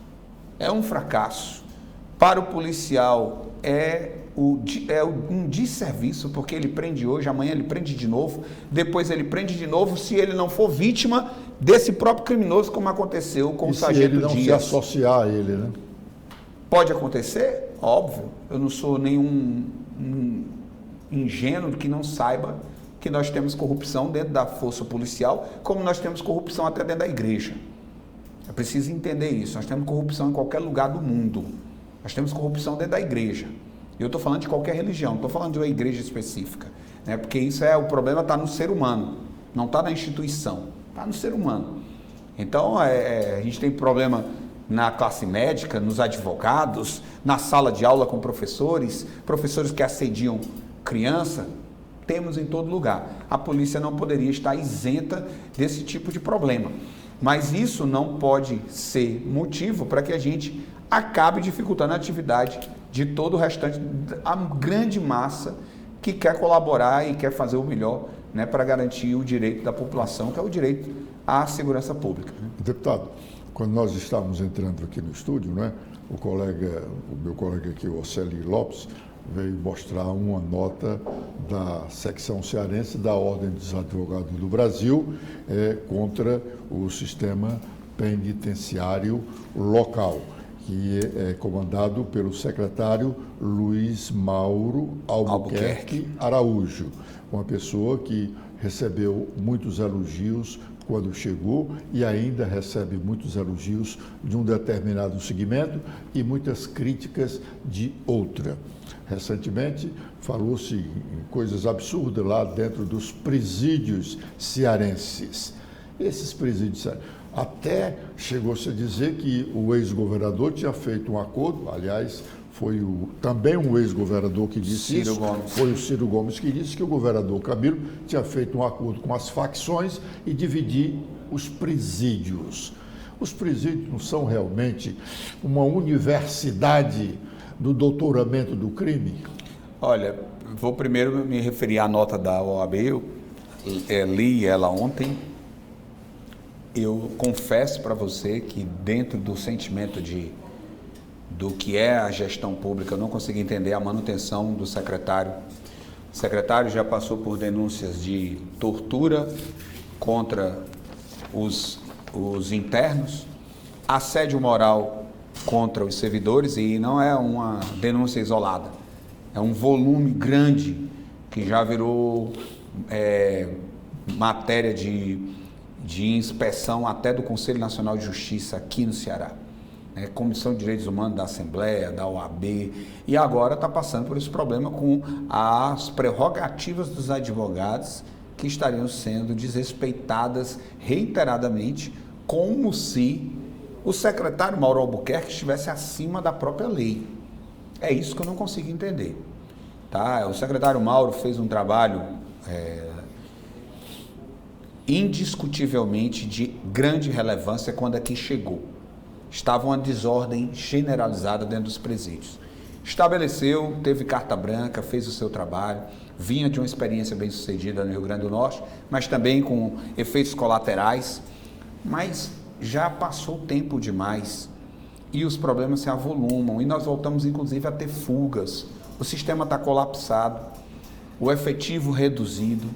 Para o policial é um desserviço, porque ele prende hoje, amanhã ele prende de novo, depois ele prende de novo, se ele não for vítima desse próprio criminoso, como aconteceu com o Sargento Dias. Se ele não se associar a ele, né? Pode acontecer? Óbvio. Eu não sou nenhum ingênuo que não saiba que nós temos corrupção dentro da força policial, como nós temos corrupção até dentro da igreja. É preciso entender isso. Nós temos corrupção em qualquer lugar do mundo. Nós temos corrupção dentro da igreja. Eu estou falando de qualquer religião, não estou falando de uma igreja específica, né? Porque o problema está no ser humano, não está na instituição, está no ser humano. Então, a gente tem problema na classe médica, nos advogados, na sala de aula com professores que assediam criança, temos em todo lugar. A polícia não poderia estar isenta desse tipo de problema. Mas isso não pode ser motivo para que a gente acabe dificultando a atividade de todo o restante, a grande massa que quer colaborar e quer fazer o melhor, né, para garantir o direito da população, que é o direito à segurança pública. Deputado, quando nós estávamos entrando aqui no estúdio, né, o meu colega aqui, o Oceli Lopes, veio mostrar uma nota da secção cearense da Ordem dos Advogados do Brasil contra o sistema penitenciário local, que é comandado pelo secretário Luiz Mauro Albuquerque Araújo, uma pessoa que recebeu muitos elogios quando chegou e ainda recebe muitos elogios de um determinado segmento e muitas críticas de outra. Recentemente, falou-se em coisas absurdas lá dentro dos presídios cearenses. Esses presídios, até chegou-se a dizer que o ex-governador tinha feito um acordo, aliás, foi também um ex-governador que disse isso, foi o Ciro Gomes que disse que o governador Camilo tinha feito um acordo com as facções e dividir os presídios. Os presídios não são realmente uma universidade do doutoramento do crime? Olha, vou primeiro me referir à nota da OAB, eu li ela ontem. Eu confesso para você que dentro do sentimento do que é a gestão pública, eu não consegui entender a manutenção do secretário. O secretário já passou por denúncias de tortura contra os internos, assédio moral contra os servidores, e não é uma denúncia isolada, é um volume grande que já virou matéria de inspeção até do Conselho Nacional de Justiça aqui no Ceará. Comissão de Direitos Humanos da Assembleia, da OAB, e agora está passando por esse problema com as prerrogativas dos advogados que estariam sendo desrespeitadas reiteradamente, como se o secretário Mauro Albuquerque estivesse acima da própria lei. É isso que eu não consigo entender. Tá? O secretário Mauro fez um trabalho indiscutivelmente de grande relevância quando aqui chegou. Estava uma desordem generalizada dentro dos presídios. Estabeleceu, teve carta branca, fez o seu trabalho, vinha de uma experiência bem sucedida no Rio Grande do Norte, mas também com efeitos colaterais, mas já passou tempo demais e os problemas se avolumam e nós voltamos inclusive a ter fugas. O sistema está colapsado, o efetivo reduzido,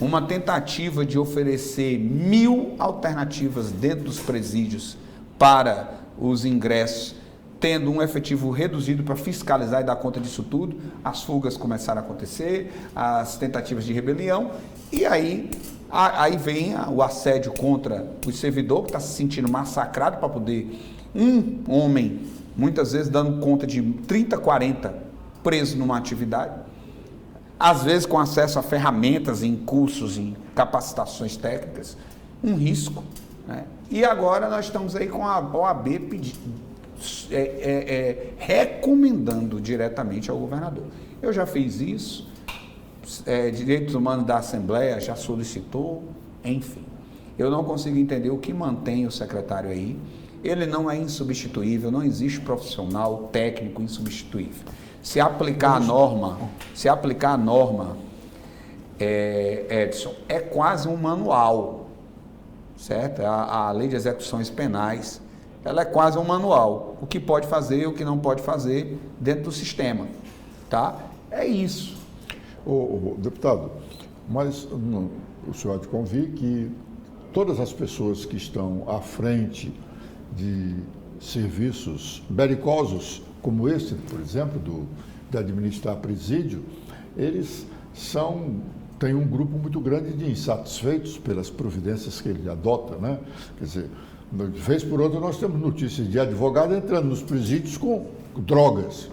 uma tentativa de oferecer 1000 alternativas dentro dos presídios para os ingressos, tendo um efetivo reduzido para fiscalizar e dar conta disso tudo, as fugas começaram a acontecer, as tentativas de rebelião, e aí vem o assédio contra o servidor, que está se sentindo massacrado para poder, um homem, muitas vezes dando conta de 30, 40 presos numa atividade, às vezes com acesso a ferramentas em cursos, em capacitações técnicas, um risco, né? E agora nós estamos aí com a OAB recomendando diretamente ao governador. Eu já fiz isso, Direitos Humanos da Assembleia já solicitou, enfim. Eu não consigo entender o que mantém o secretário aí. Ele não é insubstituível, não existe profissional técnico insubstituível. Se aplicar a norma, Edson, é quase um manual, certo? A lei de execuções penais, ela é quase um manual, o que pode fazer, o que não pode fazer dentro do sistema, tá? É isso. Deputado, mas o senhor há de convir que todas as pessoas que estão à frente de serviços belicosos, como esse, por exemplo, de administrar presídio, eles têm um grupo muito grande de insatisfeitos pelas providências que ele adota, né? Quer dizer, de vez por outra nós temos notícias de advogado entrando nos presídios com drogas,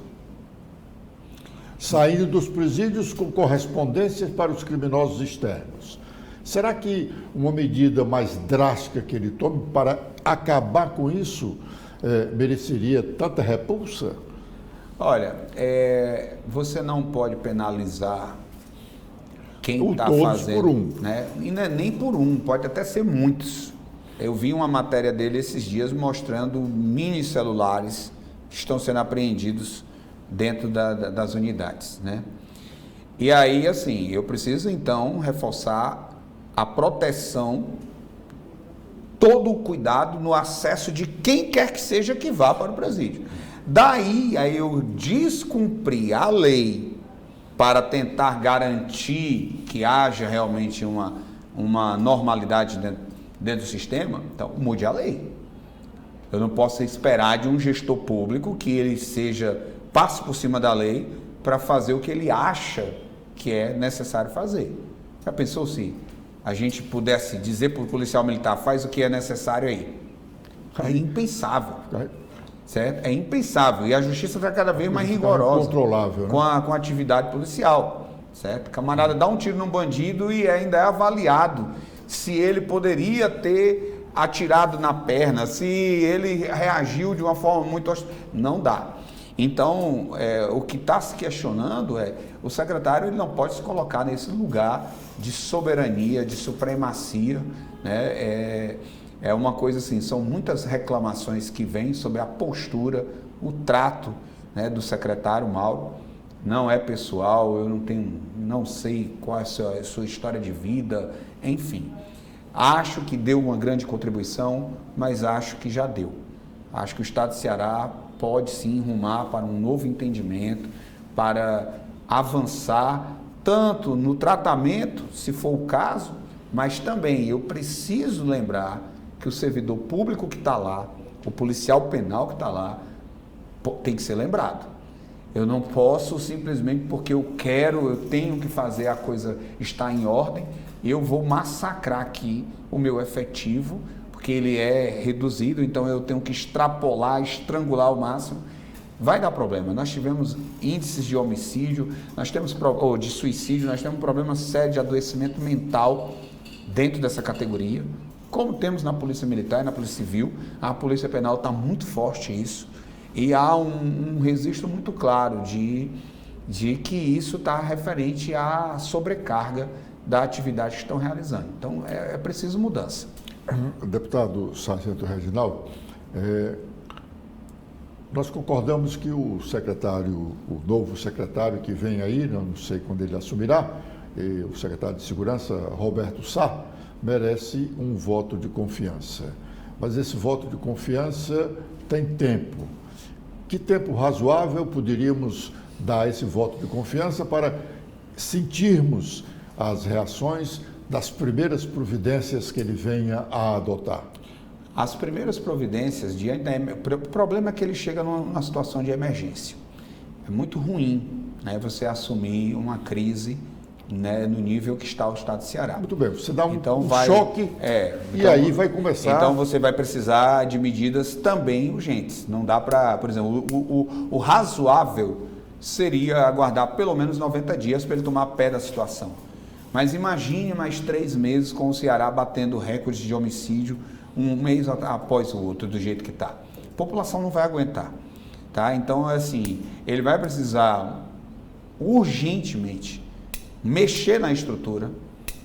saindo dos presídios com correspondências para os criminosos externos. Será que uma medida mais drástica que ele tome para acabar com isso mereceria tanta repulsa? Olha, você não pode penalizar quem está fazendo. Por um. Né? E não é nem por um, pode até ser muitos. Eu vi uma matéria dele esses dias mostrando mini celulares que estão sendo apreendidos dentro das unidades, né? E aí, assim, eu preciso então reforçar a proteção, todo o cuidado no acesso de quem quer que seja que vá para o presídio. Daí a eu descumprir a lei para tentar garantir que haja realmente uma normalidade dentro do sistema, então mude a lei. Eu não posso esperar de um gestor público que ele passe por cima da lei para fazer o que ele acha que é necessário fazer. Já pensou se a gente pudesse dizer para o policial militar, faz o que é necessário aí? É impensável. Certo? É impensável. E a justiça está cada vez mais rigorosa controlável, né? com a atividade policial. Certo? O camarada dá um tiro num bandido e ainda é avaliado se ele poderia ter atirado na perna, se ele reagiu de uma forma muito... Não dá. Então, o que está se questionando o secretário ele não pode se colocar nesse lugar de soberania, de supremacia, né? É uma coisa assim, são muitas reclamações que vêm sobre a postura, o trato, né, do secretário Mauro. Não é pessoal, eu não sei qual é a sua história de vida, enfim. Acho que deu uma grande contribuição, mas acho que já deu. Acho que o Estado de Ceará pode sim rumar para um novo entendimento, para avançar tanto no tratamento, se for o caso, mas também eu preciso lembrar que o servidor público que está lá, o policial penal que está lá, tem que ser lembrado. Eu não posso simplesmente porque eu tenho que fazer a coisa estar em ordem, eu vou massacrar aqui o meu efetivo, porque ele é reduzido, então eu tenho que extrapolar, estrangular ao máximo. Vai dar problema. Nós tivemos índices de homicídio, de suicídio, nós temos um problema sério de adoecimento mental dentro dessa categoria, como temos na Polícia Militar e na Polícia Civil. A Polícia Penal está muito forte isso, e há um registro muito claro de que isso está referente à sobrecarga da atividade que estão realizando. Então, é preciso mudança. Deputado Sargento Reginaldo, nós concordamos que o novo secretário que vem aí, não sei quando ele assumirá, o secretário de Segurança, Roberto Sá, merece um voto de confiança. Mas esse voto de confiança tem tempo. Que tempo razoável poderíamos dar esse voto de confiança para sentirmos as reações das primeiras providências que ele venha a adotar? As primeiras providências, o problema é que ele chega numa situação de emergência. É muito ruim, né, você assumir uma crise, né, no nível que está o Estado de Ceará. Muito bem, você dá um choque então, aí vai começar... Então você vai precisar de medidas também urgentes. Não dá para, por exemplo, o razoável seria aguardar pelo menos 90 dias para ele tomar pé da situação. Mas imagine mais 3 meses com o Ceará batendo recordes de homicídio, um mês após o outro, do jeito que está. A população não vai aguentar. Tá? Então, assim, ele vai precisar urgentemente mexer na estrutura,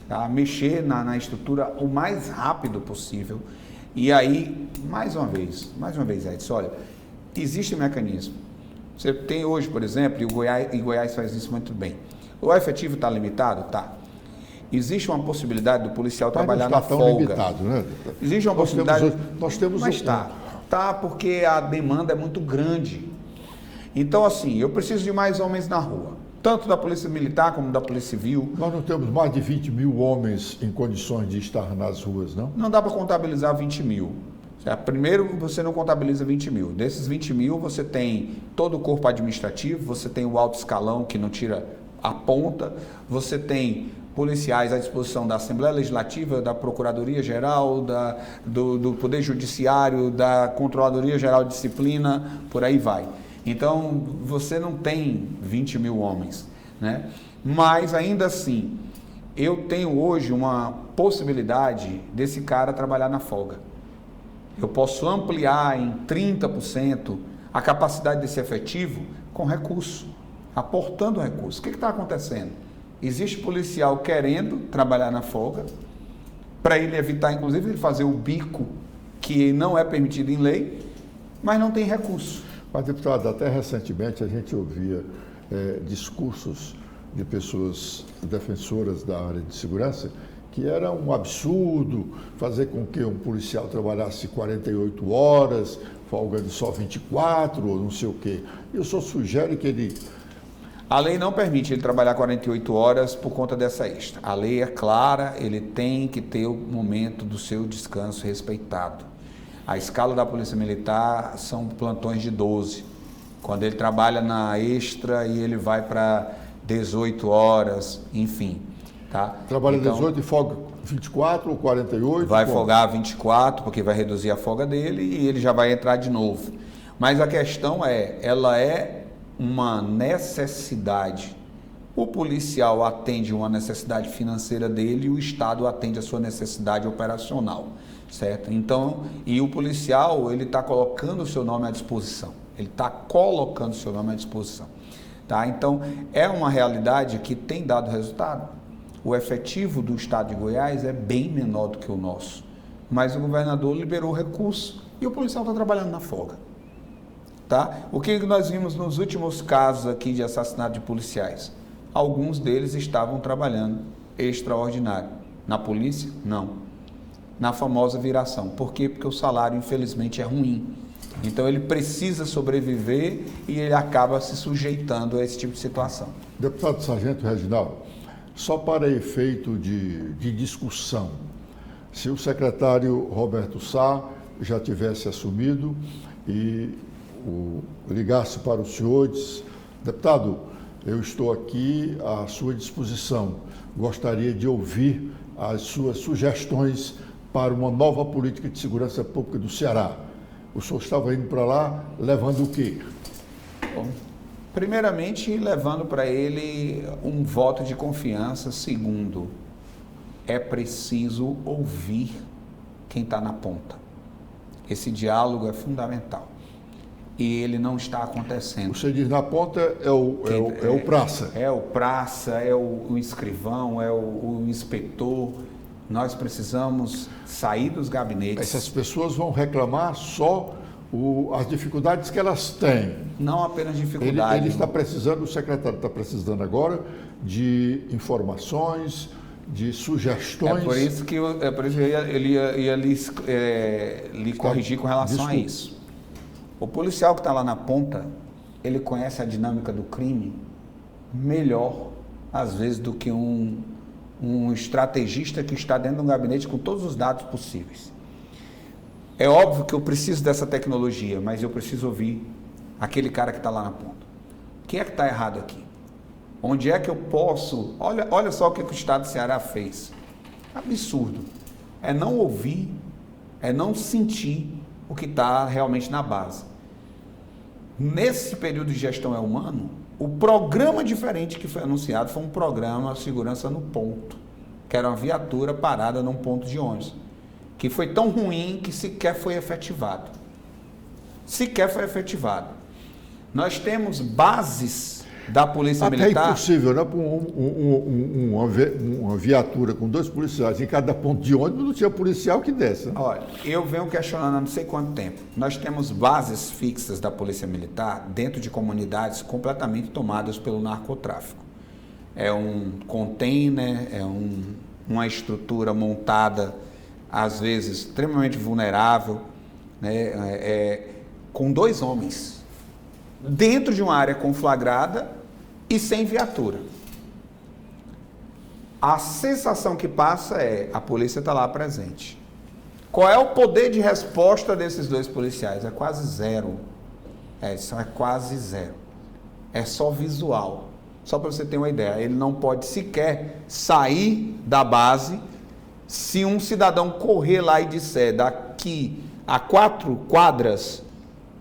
tá? Mexer na estrutura o mais rápido possível. E aí, mais uma vez, Edson, olha, existe mecanismo. Você tem hoje, por exemplo, e Goiás faz isso muito bem. O efetivo está limitado? Tá. Existe uma possibilidade do policial trabalhar na folga. Limitado, né? Existe uma possibilidade. Nós temos mas tá porque a demanda é muito grande. Então, assim, eu preciso de mais homens na rua, tanto da Polícia Militar como da Polícia Civil. Nós não temos mais de 20 mil homens em condições de estar nas ruas, não? Não dá para contabilizar 20 mil. Primeiro, você não contabiliza 20 mil. Desses 20 mil, você tem todo o corpo administrativo, você tem o alto escalão, que não tira a ponta, você tem policiais à disposição da Assembleia Legislativa, da Procuradoria-Geral, do Poder Judiciário, da Controladoria-Geral de Disciplina, por aí vai. Então, você não tem 20 mil homens, né? Mas, ainda assim, eu tenho hoje uma possibilidade desse cara trabalhar na folga. Eu posso ampliar em 30% a capacidade desse efetivo com recurso, aportando recurso. O que está acontecendo? Existe policial querendo trabalhar na folga, para ele evitar, inclusive, de fazer o bico que não é permitido em lei, mas não tem recurso. Mas, deputado, até recentemente a gente ouvia discursos de pessoas defensoras da área de segurança que era um absurdo fazer com que um policial trabalhasse 48 horas, folgando só 24 ou não sei o quê. E o senhor sugere que ele... A lei não permite ele trabalhar 48 horas por conta dessa extra. A lei é clara, ele tem que ter o momento do seu descanso respeitado. A escala da Polícia Militar são plantões de 12. Quando ele trabalha na extra e ele vai para 18 horas, enfim. Tá? Trabalha então, 18 e folga 24 ou 48? Vai folgar 24, porque vai reduzir a folga dele e ele já vai entrar de novo. Mas a questão ela é uma necessidade. O policial atende uma necessidade financeira dele e o Estado atende a sua necessidade operacional, certo? Então, e o policial, ele está colocando o seu nome à disposição. Ele está colocando o seu nome à disposição. Tá? Então, é uma realidade que tem dado resultado. O efetivo do Estado de Goiás é bem menor do que o nosso. Mas o governador liberou recurso e o policial está trabalhando na folga. Tá? O que nós vimos nos últimos casos aqui de assassinato de policiais? Alguns deles estavam trabalhando extraordinário. Na polícia? Não. Na famosa viração. Por quê? Porque o salário, infelizmente, é ruim. Então, ele precisa sobreviver e ele acaba se sujeitando a esse tipo de situação. Deputado Sargento Reginaldo, só para efeito de discussão, se o secretário Roberto Sá já tivesse assumido e ligasse para os senhores, deputado, eu estou aqui à sua disposição, gostaria de ouvir as suas sugestões para uma nova política de segurança pública do Ceará. O senhor estava indo para lá levando o quê? Bom, primeiramente, levando para ele um voto de confiança. Segundo, é preciso ouvir quem está na ponta. Esse diálogo é fundamental. E ele não está acontecendo. Você diz na ponta é o praça. É o praça, é o escrivão, é o inspetor. Nós precisamos sair dos gabinetes. Essas pessoas vão reclamar só as dificuldades que elas têm. Não apenas dificuldades. Ele está precisando, o secretário está precisando agora de informações, de sugestões. É por isso que eu ia lhe corrigir com relação a isso. O policial que está lá na ponta, ele conhece a dinâmica do crime melhor, às vezes, do que um estrategista que está dentro de um gabinete com todos os dados possíveis. É óbvio que eu preciso dessa tecnologia, mas eu preciso ouvir aquele cara que está lá na ponta. O que é que está errado aqui? Onde é que eu posso... Olha só o que o Estado do Ceará fez. Absurdo. É não ouvir, é não sentir o que está realmente na base. Nesse período de gestão humano, o programa diferente que foi anunciado foi um programa de segurança no ponto, que era uma viatura parada num ponto de ônibus, que foi tão ruim que sequer foi efetivado. Sequer foi efetivado. Nós temos bases da Polícia Militar... Até impossível, né? Uma viatura com 2 policiais em cada ponto de ônibus, não tinha policial que desse. Né? Olha, eu venho questionando há não sei quanto tempo. Nós temos bases fixas da Polícia Militar dentro de comunidades completamente tomadas pelo narcotráfico. É um container, é uma estrutura montada, às vezes, extremamente vulnerável, né? Com 2 homens, dentro de uma área conflagrada e sem viatura. A sensação que passa é a polícia está lá presente. Qual é o poder de resposta desses 2 policiais? É quase zero. Isso é quase zero. É só visual. Só para você ter uma ideia, ele não pode sequer sair da base se um cidadão correr lá e disser daqui a 4 quadras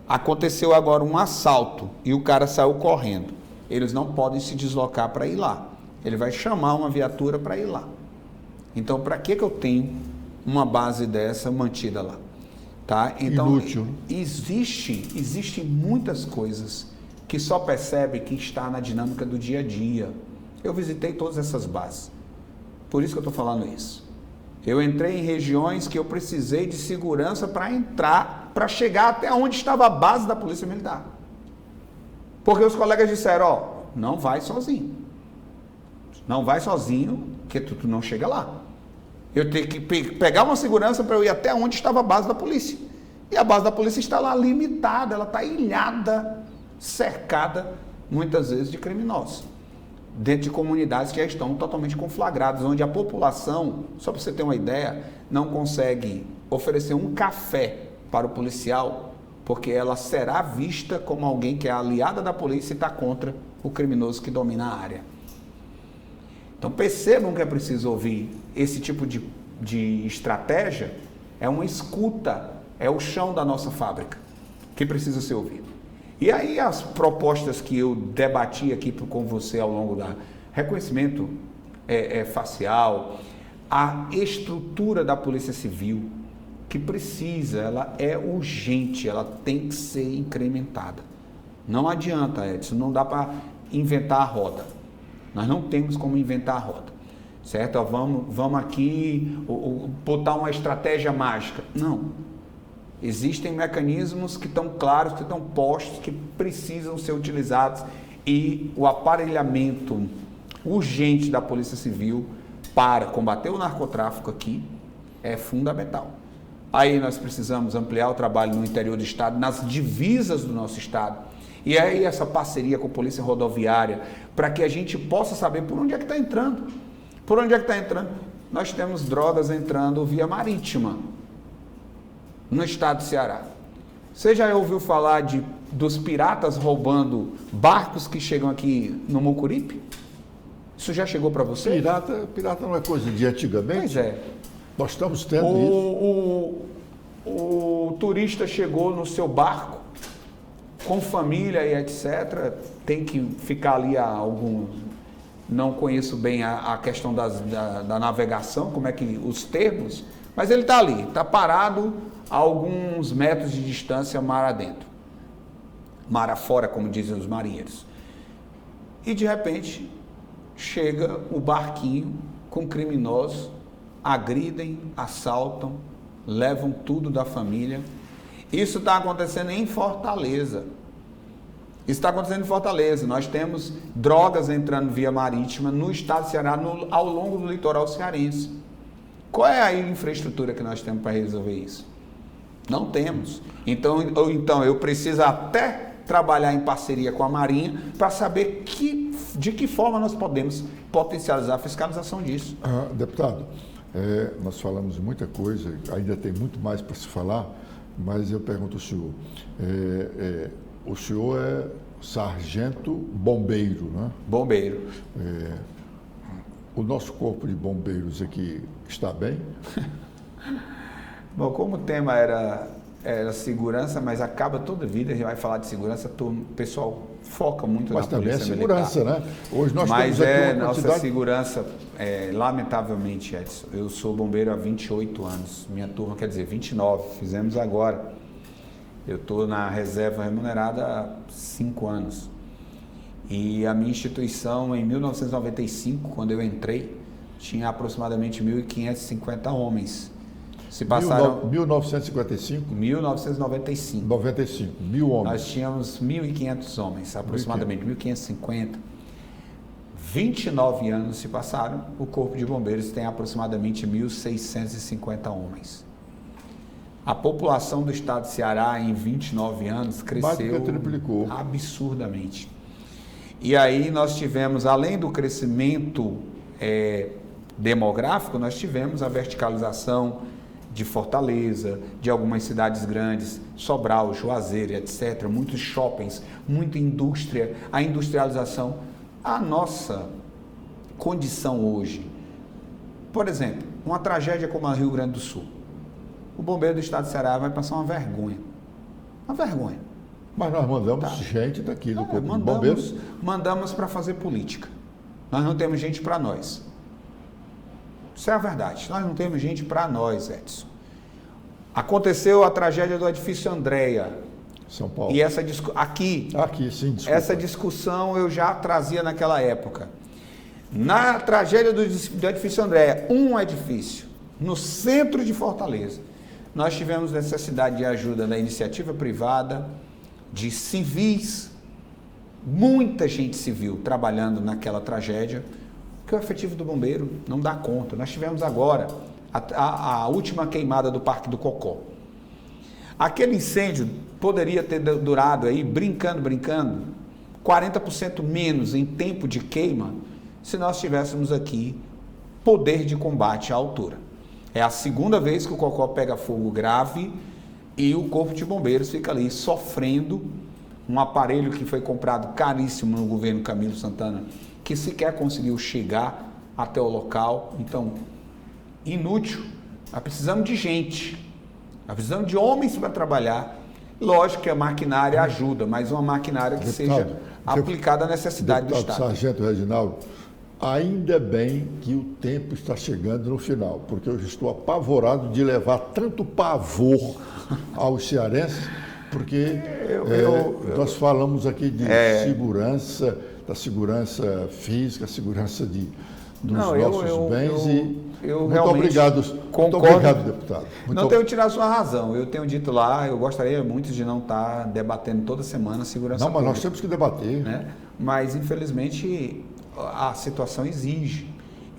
aconteceu agora um assalto e o cara saiu correndo. Eles não podem se deslocar para ir lá. Ele vai chamar uma viatura para ir lá. Então, para que eu tenho uma base dessa mantida lá? Tá? Então, inútil. Existem muitas coisas que só percebe quem está na dinâmica do dia a dia. Eu visitei todas essas bases. Por isso que eu estou falando isso. Eu entrei em regiões que eu precisei de segurança para entrar, para chegar até onde estava a base da Polícia Militar. Porque os colegas disseram, não vai sozinho. Não vai sozinho, porque tu não chega lá. Eu tenho que pegar uma segurança para eu ir até onde estava a base da polícia. E a base da polícia está lá limitada, ela está ilhada, cercada, muitas vezes, de criminosos. Dentro de comunidades que já estão totalmente conflagradas, onde a população, só para você ter uma ideia, não consegue oferecer um café para o policial, porque ela será vista como alguém que é aliada da polícia e está contra o criminoso que domina a área. Então percebam que é preciso ouvir esse tipo de estratégia, é uma escuta, é o chão da nossa fábrica que precisa ser ouvido. E aí as propostas que eu debati aqui com você ao longo da reconhecimento facial, a estrutura da Polícia Civil, que precisa, ela é urgente, ela tem que ser incrementada. Não adianta, Edson, não dá para inventar a roda. Nós não temos como inventar a roda, certo? Vamos aqui botar uma estratégia mágica. Não. Existem mecanismos que estão claros, que estão postos, que precisam ser utilizados, e o aparelhamento urgente da Polícia Civil para combater o narcotráfico aqui é fundamental. Aí nós precisamos ampliar o trabalho no interior do estado, nas divisas do nosso estado, e aí essa parceria com a Polícia Rodoviária, para que a gente possa saber por onde é que está entrando. Por onde é que está entrando? Nós temos drogas entrando via marítima no estado do Ceará. Você já ouviu falar dos piratas roubando barcos que chegam aqui no Mucuripe? Isso já chegou para você? Pirata não é coisa de antigamente? Pois é. Nós estamos tendo isso. O turista chegou no seu barco, com família e etc. Tem que ficar ali não conheço bem a questão da navegação, como é que os termos, mas ele está ali, está parado a alguns metros de distância mar adentro, mar afora, como dizem os marinheiros. E de repente chega o barquinho com criminosos, agridem, assaltam, levam tudo da família. Isso está acontecendo em Fortaleza. Isso está acontecendo em Fortaleza. Nós temos drogas entrando via marítima no estado do Ceará, ao longo do litoral cearense. Qual é a infraestrutura que nós temos para resolver isso? Não temos. Então eu preciso até trabalhar em parceria com a Marinha para saber de que forma nós podemos potencializar a fiscalização disso. Deputado, nós falamos muita coisa, ainda tem muito mais para se falar, mas eu pergunto ao senhor, o senhor é sargento bombeiro, né? Bombeiro. O nosso corpo de bombeiros aqui está bem? Bom, como o tema era segurança, mas acaba toda a vida, a gente vai falar de segurança, o pessoal foca muito na polícia militar. Mas também é segurança, né? Hoje nós mas temos aqui uma nossa quantidade... segurança, lamentavelmente, Edson, eu sou bombeiro há 28 anos, minha turma quer dizer 29, fizemos agora. Eu estou na reserva remunerada há 5 anos. E a minha instituição, em 1995, quando eu entrei, tinha aproximadamente 1.550 homens. Se passaram... 1955? 1995. 95, 1.000 homens. Nós tínhamos 1.500 homens, aproximadamente 1.550. 29 anos se passaram, o Corpo de Bombeiros tem aproximadamente 1.650 homens. A população do estado de Ceará, em 29 anos, cresceu absurdamente. E aí nós tivemos, além do crescimento demográfico, nós tivemos a verticalização de Fortaleza, de algumas cidades grandes, Sobral, Juazeiro, etc., muitos shoppings, muita indústria, a industrialização. A nossa condição hoje, por exemplo, uma tragédia como a Rio Grande do Sul, o bombeiro do estado de Ceará vai passar uma vergonha. Uma vergonha. Mas nós mandamos gente daqui do Corpo de Bombeiros. Mandamos para fazer política. Nós não temos gente para nós. Isso é a verdade. Nós não temos gente para nós, Edson. Aconteceu a tragédia do edifício Andréia. São Paulo. E essa aqui, sim, desculpa. Essa discussão eu já trazia naquela época. Na tragédia do edifício Andréia, um edifício no centro de Fortaleza, nós tivemos necessidade de ajuda da iniciativa privada, de civis, muita gente civil trabalhando naquela tragédia, que o efetivo do bombeiro não dá conta. Nós tivemos agora a última queimada do Parque do Cocó. Aquele incêndio poderia ter durado aí, brincando, 40% menos em tempo de queima, se nós tivéssemos aqui poder de combate à altura. É a segunda vez que o Cocó pega fogo grave e o Corpo de Bombeiros fica ali sofrendo um aparelho que foi comprado caríssimo no governo Camilo Santana, que sequer conseguiu chegar até o local. Então, inútil. Nós precisamos de gente, nós precisamos de homens para trabalhar. Lógico que a maquinária ajuda, mas uma maquinária que seja aplicada à necessidade do Estado. Sargento Reginaldo, ainda bem que o tempo está chegando no final, porque eu estou apavorado de levar tanto pavor aos cearenses, porque nós falamos aqui de segurança, da segurança física, segurança dos nossos bens muito obrigado, concordo. Muito obrigado, deputado. Não tenho tirado sua razão. Eu tenho dito lá, eu gostaria muito de não estar debatendo toda semana segurança pública. Não, mas nós temos que debater. Né? Mas, infelizmente, a situação exige.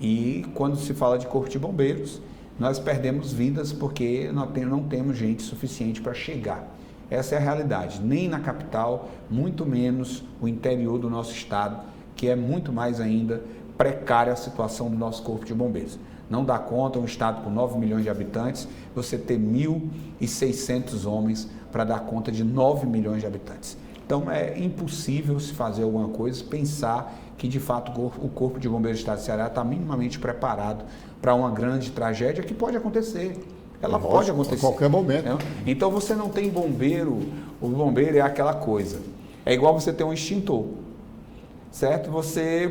E quando se fala de Corpo de Bombeiros, nós perdemos vidas porque não temos gente suficiente para chegar. Essa é a realidade. Nem na capital, muito menos o interior do nosso estado, que é muito mais ainda precária a situação do nosso Corpo de Bombeiros. Não dá conta, um estado com 9 milhões de habitantes, você ter 1.600 homens para dar conta de 9 milhões de habitantes. Então é impossível se fazer alguma coisa, pensar que de fato o Corpo de Bombeiros do Estado do Ceará está minimamente preparado para uma grande tragédia que pode acontecer. Ela pode acontecer. A qualquer momento. Né? Então você não tem bombeiro, o bombeiro é aquela coisa. É igual você ter um extintor, certo?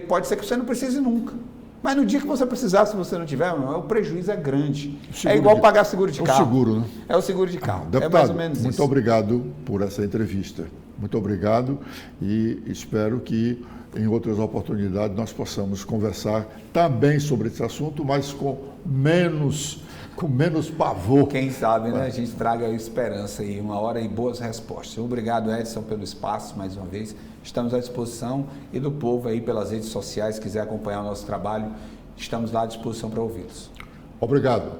Pode ser que você não precise nunca. Mas no dia que você precisar, se você não tiver, o prejuízo é grande. É igual pagar seguro de carro. É o seguro, né? É o seguro de carro. Deputado, é mais ou menos isso. Muito obrigado por essa entrevista. Muito obrigado e espero que em outras oportunidades nós possamos conversar também sobre esse assunto, mas com menos pavor. Quem sabe, né? A gente traga esperança e uma hora e boas respostas. Obrigado, Edson, pelo espaço mais uma vez. Estamos à disposição e do povo aí pelas redes sociais, quiser acompanhar o nosso trabalho, estamos lá à disposição para ouvi-los. Obrigado.